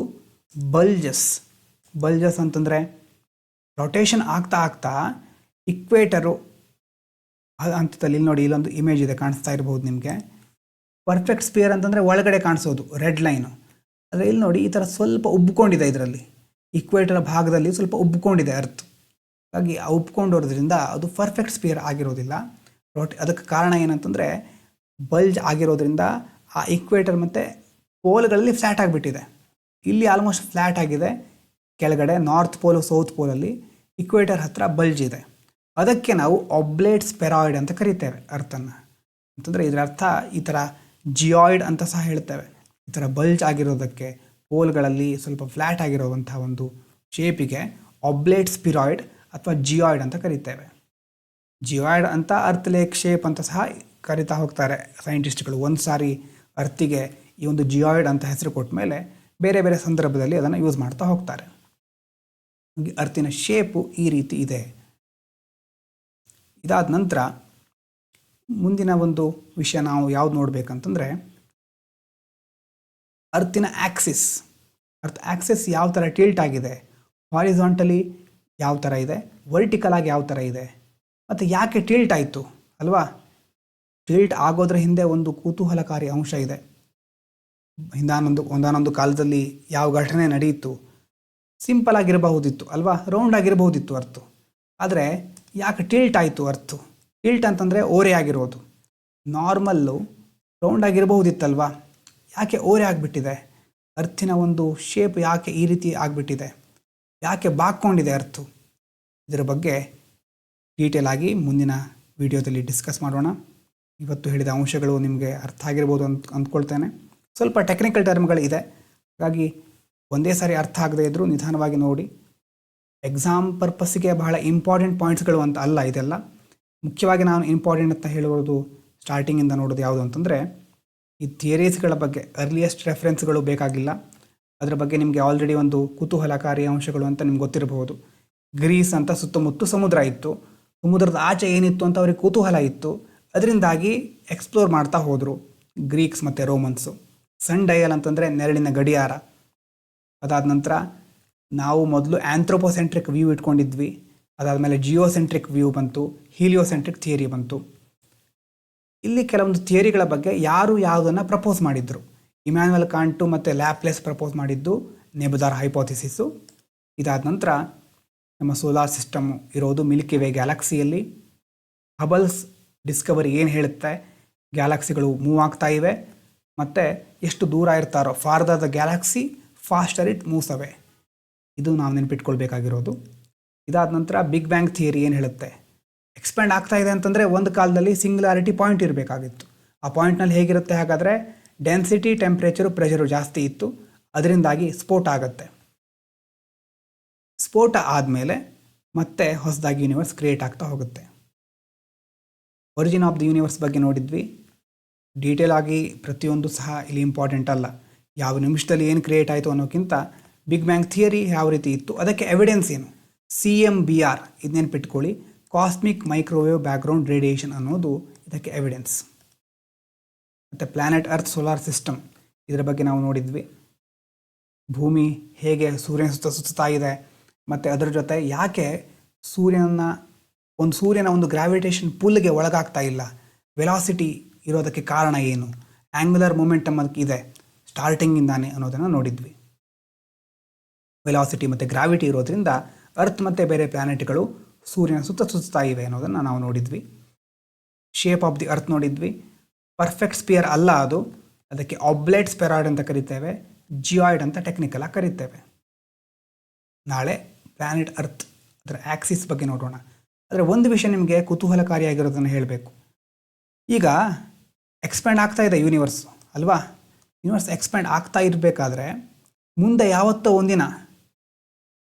ಬಲ್ಜಸ್ ಅಂತಂದರೆ ರೊಟೇಷನ್ ಆಗ್ತಾ ಆಗ್ತಾ ಇಕ್ವೇಟರು ಹಂತದಲ್ಲಿ, ಇಲ್ಲಿ ನೋಡಿ ಇಲ್ಲೊಂದು ಇಮೇಜ್ ಇದೆ, ಕಾಣಿಸ್ತಾ ಇರ್ಬೋದು ನಿಮಗೆ. ಪರ್ಫೆಕ್ಟ್ ಸ್ಪಿಯರ್ ಅಂತಂದರೆ ಒಳಗಡೆ ಕಾಣಿಸೋದು ರೆಡ್ ಲೈನು. ಆದರೆ ಇಲ್ಲಿ ನೋಡಿ ಈ ಥರ ಸ್ವಲ್ಪ ಉಬ್ಕೊಂಡಿದೆ, ಇದರಲ್ಲಿ ಇಕ್ವೇಟರ್ ಭಾಗದಲ್ಲಿ ಸ್ವಲ್ಪ ಉಬ್ಕೊಂಡಿದೆ ಅರ್ತ್. ಹಾಗಾಗಿ ಆ ಉಬ್ಕೊಂಡಿರೋದ್ರಿಂದ ಅದು ಪರ್ಫೆಕ್ಟ್ ಸ್ಪಿಯರ್ ಆಗಿರೋದಿಲ್ಲ. ಅದಕ್ಕೆ ಕಾರಣ ಏನಂತಂದರೆ ಬಲ್ಜ್ ಆಗಿರೋದ್ರಿಂದ ಆ ಇಕ್ವೇಟರ್ ಮತ್ತು ಪೋಲ್ಗಳಲ್ಲಿ ಫ್ಲ್ಯಾಟ್ ಆಗಿಬಿಟ್ಟಿದೆ. ಇಲ್ಲಿ ಆಲ್ಮೋಸ್ಟ್ ಫ್ಲ್ಯಾಟ್ ಆಗಿದೆ, ಕೆಳಗಡೆ ನಾರ್ತ್ ಪೋಲು ಸೌತ್ ಪೋಲಲ್ಲಿ ಇಕ್ವೇಟರ್ ಹತ್ರ ಬಲ್ಜ್ ಇದೆ. ಅದಕ್ಕೆ ನಾವು ಒಬ್ಲೇಟ್ ಸ್ಪೆರಾಯ್ಡ್ ಅಂತ ಕರಿತೇವೆ ಅರ್ಥನ್ನು. ಅಂತಂದರೆ ಇದರ ಅರ್ಥ ಈ ಥರ ಜಿಯಾಯ್ಡ್ ಅಂತ ಸಹ ಹೇಳ್ತೇವೆ. ಈ ಥರ ಬಲ್ಜ್ ಆಗಿರೋದಕ್ಕೆ, ಪೋಲ್ಗಳಲ್ಲಿ ಸ್ವಲ್ಪ ಫ್ಲ್ಯಾಟ್ ಆಗಿರುವಂಥ ಒಂದು ಶೇಪಿಗೆ ಒಬ್ಲೇಟ್ ಸ್ಪಿರಾಯ್ಡ್ ಅಥವಾ ಜಿಯಾಯ್ಡ್ ಅಂತ ಕರಿತೇವೆ. ಜಿಯಾಯ್ಡ್ ಅಂತ ಅರ್ತ್ ಲೇಕ್ ಶೇಪ್ ಅಂತ ಸಹ ಕರಿತಾ ಹೋಗ್ತಾರೆ ಸೈಂಟಿಸ್ಟ್ಗಳು. ಒಂದು ಸಾರಿ ಅರ್ತಿಗೆ ಈ ಒಂದು ಜಿಯಾಯ್ಡ್ ಅಂತ ಹೆಸರು ಕೊಟ್ಟ ಮೇಲೆ ಬೇರೆ ಬೇರೆ ಸಂದರ್ಭದಲ್ಲಿ ಅದನ್ನು ಯೂಸ್ ಮಾಡ್ತಾ ಹೋಗ್ತಾರೆ. ಅರ್ತಿನ ಶೇಪು ಈ ರೀತಿ ಇದೆ. ಇದಾದ ನಂತರ ಮುಂದಿನ ಒಂದು ವಿಷಯ ನಾವು ಯಾವ್ದು ನೋಡಬೇಕಂತಂದರೆ ಅರ್ತಿನ ಆಕ್ಸಿಸ್ ಯಾವ ಥರ ಟಿಲ್ಟ್ ಆಗಿದೆ, ಹಾರಿಜಾಂಟಲಿ ಯಾವ ಥರ ಇದೆ, ವರ್ಟಿಕಲ್ ಆಗಿ ಯಾವ ಥರ ಇದೆ, ಮತ್ತು ಯಾಕೆ ಟಿಲ್ಟ್ ಆಯಿತು ಅಲ್ವಾ. ಟಿಲ್ಟ್ ಆಗೋದ್ರ ಹಿಂದೆ ಒಂದು ಕುತೂಹಲಕಾರಿ ಅಂಶ ಇದೆ. ಒಂದಾನೊಂದು ಕಾಲದಲ್ಲಿ ಯಾವ ಘಟನೆ ನಡೆಯಿತು, ಸಿಂಪಲ್ ಆಗಿರಬಹುದಿತ್ತು ಅಲ್ವಾ, ರೌಂಡ್ ಆಗಿರಬಹುದಿತ್ತು ಅರ್ತು. ಆದರೆ ಯಾಕೆ ಟಿಲ್ಟ್ ಆಯಿತು ಅರ್ತು. ಟಿಲ್ಟ್ ಅಂತಂದರೆ ಓರೆ ಆಗಿರೋದು. ನಾರ್ಮಲ್ಲು ರೌಂಡ್ ಆಗಿರಬಹುದಿತ್ತಲ್ವಾ, ಯಾಕೆ ಓರೆ ಆಗಿಬಿಟ್ಟಿದೆ. ಅರ್ಥಿನ ಒಂದು ಶೇಪ್ ಯಾಕೆ ಈ ರೀತಿ ಆಗಿಬಿಟ್ಟಿದೆ, ಯಾಕೆ ಬಾಕ್ಕೊಂಡಿದೆ ಅರ್ತು. ಇದರ ಬಗ್ಗೆ ಡೀಟೇಲ್ ಆಗಿ ಮುಂದಿನ ವಿಡಿಯೋದಲ್ಲಿ ಡಿಸ್ಕಸ್ ಮಾಡೋಣ. ಇವತ್ತು ಹೇಳಿದ ಅಂಶಗಳು ನಿಮಗೆ ಅರ್ಥ ಆಗಿರ್ಬೋದು ಅಂದ್ಕೊಳ್ತೇನೆ. ಸ್ವಲ್ಪ ಟೆಕ್ನಿಕಲ್ ಟರ್ಮ್ಗಳಿದೆ, ಹಾಗಾಗಿ ಒಂದೇ ಸಾರಿ ಅರ್ಥ ಆಗದೇ ಇದ್ದರೂ ನಿಧಾನವಾಗಿ ನೋಡಿ. ಎಕ್ಸಾಮ್ ಪರ್ಪಸ್ಸಿಗೆ ಬಹಳ ಇಂಪಾರ್ಟೆಂಟ್ ಪಾಯಿಂಟ್ಸ್ಗಳು ಅಂತ ಅಲ್ಲ ಇದೆಲ್ಲ. ಮುಖ್ಯವಾಗಿ ನಾನು ಇಂಪಾರ್ಟೆಂಟ್ ಅಂತ ಹೇಳುವುದು ಸ್ಟಾರ್ಟಿಂಗಿಂದ ನೋಡೋದು ಯಾವುದು ಅಂತಂದರೆ ಈ ಥಿಯರೀಸ್ಗಳ ಬಗ್ಗೆ ಅರ್ಲಿಯೆಸ್ಟ್ ರೆಫರೆನ್ಸ್ಗಳು ಬೇಕಾಗಿಲ್ಲ. ಅದರ ಬಗ್ಗೆ ನಿಮಗೆ ಆಲ್ರೆಡಿ ಒಂದು ಕುತೂಹಲಕಾರಿ ಅಂಶಗಳು ಅಂತ ನಿಮ್ಗೆ ಗೊತ್ತಿರಬಹುದು. ಗ್ರೀಸ್ ಅಂತ ಸುತ್ತಮುತ್ತ ಸಮುದ್ರ ಇತ್ತು, ಸಮುದ್ರದ ಆಚೆ ಏನಿತ್ತು ಅಂತ ಅವ್ರಿಗೆ ಕುತೂಹಲ ಇತ್ತು, ಅದರಿಂದಾಗಿ ಎಕ್ಸ್ಪ್ಲೋರ್ ಮಾಡ್ತಾ ಹೋದರು ಗ್ರೀಕ್ಸ್ ಮತ್ತು ರೋಮನ್ಸು. ಸನ್ ಡಯಲ್ ಅಂತಂದರೆ ನೆರಳಿನ ಗಡಿಯಾರ. ಅದಾದ ನಂತರ ನಾವು ಮೊದಲು ಆ್ಯಂಥ್ರೋಪೋಸೆಂಟ್ರಿಕ್ ವ್ಯೂ ಇಟ್ಕೊಂಡಿದ್ವಿ, ಅದಾದಮೇಲೆ ಜಿಯೋಸೆಂಟ್ರಿಕ್ ವ್ಯೂ ಬಂತು, ಹೀಲಿಯೋಸೆಂಟ್ರಿಕ್ ಥಿಯರಿ ಬಂತು. ಇಲ್ಲಿ ಕೆಲವೊಂದು ಥಿಯರಿಗಳ ಬಗ್ಗೆ ಯಾರು ಯಾವುದನ್ನು ಪ್ರಪೋಸ್ ಮಾಡಿದ್ರು. ಇಮ್ಯಾನ್ಯುಯಲ್ ಕಾಂಟು ಮತ್ತು ಲ್ಯಾಪ್ಲೇಸ್ ಪ್ರಪೋಸ್ ಮಾಡಿದ್ದು ನೆಬುಲಾರ್ ಹೈಪೋಥಿಸಿಸು. ಇದಾದ ನಂತರ ನಮ್ಮ ಸೋಲಾರ್ ಸಿಸ್ಟಮ್ಮು ಇರೋದು ಮಿಲ್ಕಿ ವೇ ಗ್ಯಾಲಕ್ಸಿಯಲ್ಲಿ. ಹಬಲ್ಸ್ ಡಿಸ್ಕವರಿ ಏನು ಹೇಳುತ್ತೆ, ಗ್ಯಾಲಕ್ಸಿಗಳು ಮೂವ್ ಆಗ್ತಾ ಇವೆ ಮತ್ತು ಎಷ್ಟು ದೂರ ಇರ್ತಾರೋ farther the galaxy faster it moves away. ಇದು ನಾವು ನೆನಪಿಟ್ಕೊಳ್ಬೇಕಾಗಿರೋದು. ಇದಾದ ನಂತರ ಬಿಗ್ ಬ್ಯಾಂಗ್ ಥಿಯರಿ ಏನು ಹೇಳುತ್ತೆ, ಎಕ್ಸ್ಪ್ಯಾಂಡ್ ಆಗ್ತಾ ಇದೆ ಅಂತಂದರೆ ಒಂದು ಕಾಲದಲ್ಲಿ ಸಿಂಗ್ಯುಲಾರಿಟಿ ಪಾಯಿಂಟ್ ಇರಬೇಕಾಗಿತ್ತು. ಆ ಪಾಯಿಂಟ್ನಲ್ಲಿ ಹೇಗಿರುತ್ತೆ ಹಾಗಾದರೆ ಡೆನ್ಸಿಟಿ, ಟೆಂಪ್ರೇಚರು, ಪ್ರೆಷರು ಜಾಸ್ತಿ ಇತ್ತು, ಅದರಿಂದಾಗಿ ಸ್ಫೋಟ ಆಗುತ್ತೆ. ಸ್ಫೋಟ ಆದಮೇಲೆ ಮತ್ತೆ ಹೊಸದಾಗಿ ಯೂನಿವರ್ಸ್ ಕ್ರಿಯೇಟ್ ಆಗ್ತಾ ಹೋಗುತ್ತೆ. ಒರಿಜಿನ್ ಆಫ್ ದಿ ಯೂನಿವರ್ಸ್ ಬಗ್ಗೆ ನೋಡಿದ್ವಿ. ಡೀಟೇಲ್ ಆಗಿ ಪ್ರತಿಯೊಂದು ಸಹ ಇಲ್ಲಿ ಇಂಪಾರ್ಟೆಂಟ್ ಅಲ್ಲ. ಯಾವ ನಿಮಿಷದಲ್ಲಿ ಏನು ಕ್ರಿಯೇಟ್ ಆಯಿತು ಅನ್ನೋಕ್ಕಿಂತ ಬಿಗ್ ಬ್ಯಾಂಗ್ ಥಿಯರಿ ಯಾವ ರೀತಿ ಇತ್ತು, ಅದಕ್ಕೆ ಎವಿಡೆನ್ಸ್ ಏನು, CMBR ಇದು ನೆನಪಿಟ್ಕೊಳ್ಳಿ, ಕಾಸ್ಮಿಕ್ ಮೈಕ್ರೋವೇವ್ ಬ್ಯಾಕ್ಗ್ರೌಂಡ್ ರೇಡಿಯೇಷನ್ ಅನ್ನೋದು ಇದಕ್ಕೆ ಎವಿಡೆನ್ಸ್. ಮತ್ತು ಪ್ಲ್ಯಾನೆಟ್ ಅರ್ತ್ ಸೋಲಾರ್ ಸಿಸ್ಟಮ್ ಇದರ ಬಗ್ಗೆ ನಾವು ನೋಡಿದ್ವಿ. ಭೂಮಿ ಹೇಗೆ ಸೂರ್ಯನ ಸುತ್ತಾ ಇದೆ ಮತ್ತು ಅದರ ಜೊತೆ ಯಾಕೆ ಸೂರ್ಯನ ಒಂದು ಗ್ರಾವಿಟೇಷನ್ ಪುಲ್ಗೆ ಒಳಗಾಗ್ತಾ ಇಲ್ಲ, ವೆಲಾಸಿಟಿ ಇರೋದಕ್ಕೆ ಕಾರಣ ಏನು, ಆ್ಯಂಗ್ಯುಲರ್ ಮೊಮೆಂಟಮ್ ಅದಕ್ಕೆ ಇದೆ ಸ್ಟಾರ್ಟಿಂಗಿಂದಾನೆ ಅನ್ನೋದನ್ನು ನೋಡಿದ್ವಿ. ವೆಲಾಸಿಟಿ ಮತ್ತು ಗ್ರಾವಿಟಿ ಇರೋದ್ರಿಂದ ಅರ್ತ್ ಮತ್ತು ಬೇರೆ ಪ್ಲ್ಯಾನೆಟ್ಗಳು ಸೂರ್ಯನ ಸುತ್ತಾ ಇವೆ ಅನ್ನೋದನ್ನು ನಾವು ನೋಡಿದ್ವಿ. ಶೇಪ್ ಆಫ್ ದಿ ಅರ್ತ್ ನೋಡಿದ್ವಿ. ಪರ್ಫೆಕ್ಟ್ ಸ್ಪಿಯರ್ ಅಲ್ಲ ಅದು, ಅದಕ್ಕೆ ಆಬ್ಲೇಟ್ ಸ್ಪೆರಾಯ್ಡ್ ಅಂತ ಕರಿತೇವೆ, ಜಿಯಾಯ್ಡ್ ಅಂತ ಟೆಕ್ನಿಕಲಾಗಿ ಕರಿತೇವೆ. ನಾಳೆ ಪ್ಲ್ಯಾನೆಟ್ ಅರ್ತ್ ಅದರ ಆಕ್ಸಿಸ್ ಬಗ್ಗೆ ನೋಡೋಣ. ಆದರೆ ಒಂದು ವಿಷಯ ನಿಮಗೆ ಕುತೂಹಲಕಾರಿಯಾಗಿರೋದನ್ನು ಹೇಳಬೇಕು. ಈಗ ಎಕ್ಸ್ಪ್ಯಾಂಡ್ ಆಗ್ತಾ ಇದೆ ಯೂನಿವರ್ಸ್ ಅಲ್ವಾ? ಯೂನಿವರ್ಸ್ ಎಕ್ಸ್ಪ್ಯಾಂಡ್ ಆಗ್ತಾ ಇರಬೇಕಾದ್ರೆ ಮುಂದೆ ಯಾವತ್ತೋ ಒಂದಿನ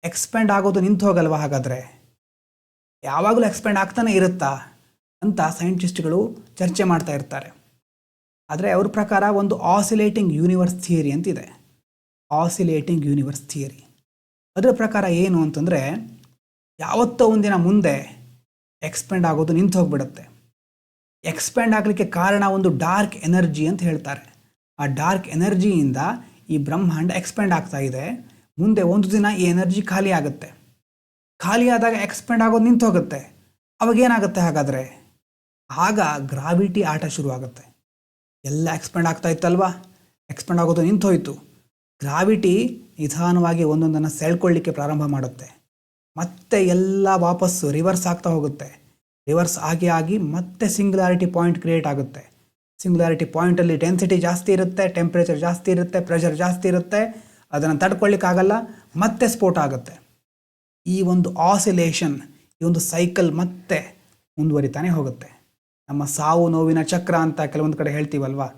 ಎಕ್ಸ್ಪ್ಯಾಂಡ್ ಆಗೋದು ನಿಂತು ಹೋಗಲ್ವಾ? ಹಾಗಾದರೆ ಯಾವಾಗಲೂ ಎಕ್ಸ್ಪ್ಯಾಂಡ್ ಆಗ್ತಾನೆ ಇರುತ್ತಾ ಅಂತ ಸೈಂಟಿಸ್ಟ್ಗಳು ಚರ್ಚೆ ಮಾಡ್ತಾ ಇರ್ತಾರೆ. ಆದರೆ ಅವ್ರ ಪ್ರಕಾರ ಒಂದು ಆಸಿಲೇಟಿಂಗ್ ಯೂನಿವರ್ಸ್ ಥಿಯರಿ ಅಂತಿದೆ. ಆಸಿಲೇಟಿಂಗ್ ಯೂನಿವರ್ಸ್ ಥಿಯರಿ ಅದರ ಪ್ರಕಾರ ಏನು ಅಂತಂದರೆ, ಯಾವತ್ತೋ ಒಂದಿನ ಮುಂದೆ ಎಕ್ಸ್ಪ್ಯಾಂಡ್ ಆಗೋದು ನಿಂತು ಹೋಗ್ಬಿಡುತ್ತೆ. ಎಕ್ಸ್ಪ್ಯಾಂಡ್ ಆಗಲಿಕ್ಕೆ ಕಾರಣ ಒಂದು ಡಾರ್ಕ್ ಎನರ್ಜಿ ಅಂತ ಹೇಳ್ತಾರೆ. ಆ ಡಾರ್ಕ್ ಎನರ್ಜಿಯಿಂದ ಈ ಬ್ರಹ್ಮಾಂಡ ಎಕ್ಸ್ಪ್ಯಾಂಡ್ ಆಗ್ತಾ ಇದೆ. ಮುಂದೆ ಒಂದು ದಿನ ಈ ಎನರ್ಜಿ ಖಾಲಿ ಆಗುತ್ತೆ. ಖಾಲಿ ಆದಾಗ ಎಕ್ಸ್ಪ್ಯಾಂಡ್ ಆಗೋದು ನಿಂತು ಹೋಗುತ್ತೆ. ಅವಾಗೇನಾಗುತ್ತೆ ಹಾಗಾದರೆ? ಆಗ ಗ್ರಾವಿಟಿ ಆಟ ಶುರುವಾಗುತ್ತೆ. ಎಲ್ಲ ಎಕ್ಸ್ಪ್ಯಾಂಡ್ ಆಗ್ತಾ ಇತ್ತಲ್ವಾ, ಎಕ್ಸ್ಪ್ಯಾಂಡ್ ಆಗೋದು ನಿಂತು ಹೋಯಿತು. ಗ್ರಾವಿಟಿ ನಿಧಾನವಾಗಿ ಒಂದೊಂದನ್ನು ಸೆಳ್ಕೊಳ್ಳಿಕ್ಕೆ ಪ್ರಾರಂಭ ಮಾಡುತ್ತೆ. ಮತ್ತೆ ಎಲ್ಲ ವಾಪಸ್ಸು ರಿವರ್ಸ್ ಆಗ್ತಾ ಹೋಗುತ್ತೆ. ರಿವರ್ಸ್ ಆಗಿ ಮತ್ತೆ ಸಿಂಗ್ಯುಲಾರಿಟಿ ಪಾಯಿಂಟ್ ಕ್ರಿಯೇಟ್ ಆಗುತ್ತೆ. ಸಿಂಗ್ಯುಲಾರಿಟಿ ಪಾಯಿಂಟಲ್ಲಿ ಡೆನ್ಸಿಟಿ ಜಾಸ್ತಿ ಇರುತ್ತೆ, ಟೆಂಪ್ರೇಚರ್ ಜಾಸ್ತಿ ಇರುತ್ತೆ, ಪ್ರೆಷರ್ ಜಾಸ್ತಿ ಇರುತ್ತೆ. ಅದನ್ನು ತಡ್ಕೊಳ್ಳಿಕ್ಕಾಗಲ್ಲ, ಮತ್ತೆ ಸ್ಫೋಟ ಆಗುತ್ತೆ. ಈ ಒಂದು ಆಸಿಲೇಷನ್, ಈ ಒಂದು ಸೈಕಲ್ ಮತ್ತೆ ಮುಂದುವರಿತಾನೆ ಹೋಗುತ್ತೆ. ನಮ್ಮ ಸಾವು ನೋವಿನ ಚಕ್ರ ಅಂತ ಕೆಲವೊಂದು ಕಡೆ ಹೇಳ್ತೀವಲ್ವಾ,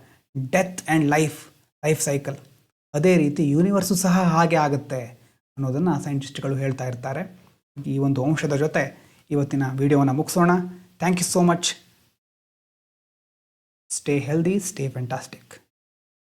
ಡೆತ್ ಆ್ಯಂಡ್ ಲೈಫ್ ಸೈಕಲ್. ಅದೇ ರೀತಿ ಯೂನಿವರ್ಸು ಸಹ ಹಾಗೆ ಆಗುತ್ತೆ ಅನ್ನೋದನ್ನು ಸೈಂಟಿಸ್ಟ್ಗಳು ಹೇಳ್ತಾ ಇರ್ತಾರೆ. ಈ ಒಂದು ಅಂಶದ ಜೊತೆ ಇವತ್ತಿನ ವಿಡಿಯೋವನ್ನು ಮುಗಿಸೋಣ. Thank you so much. Stay healthy, stay fantastic.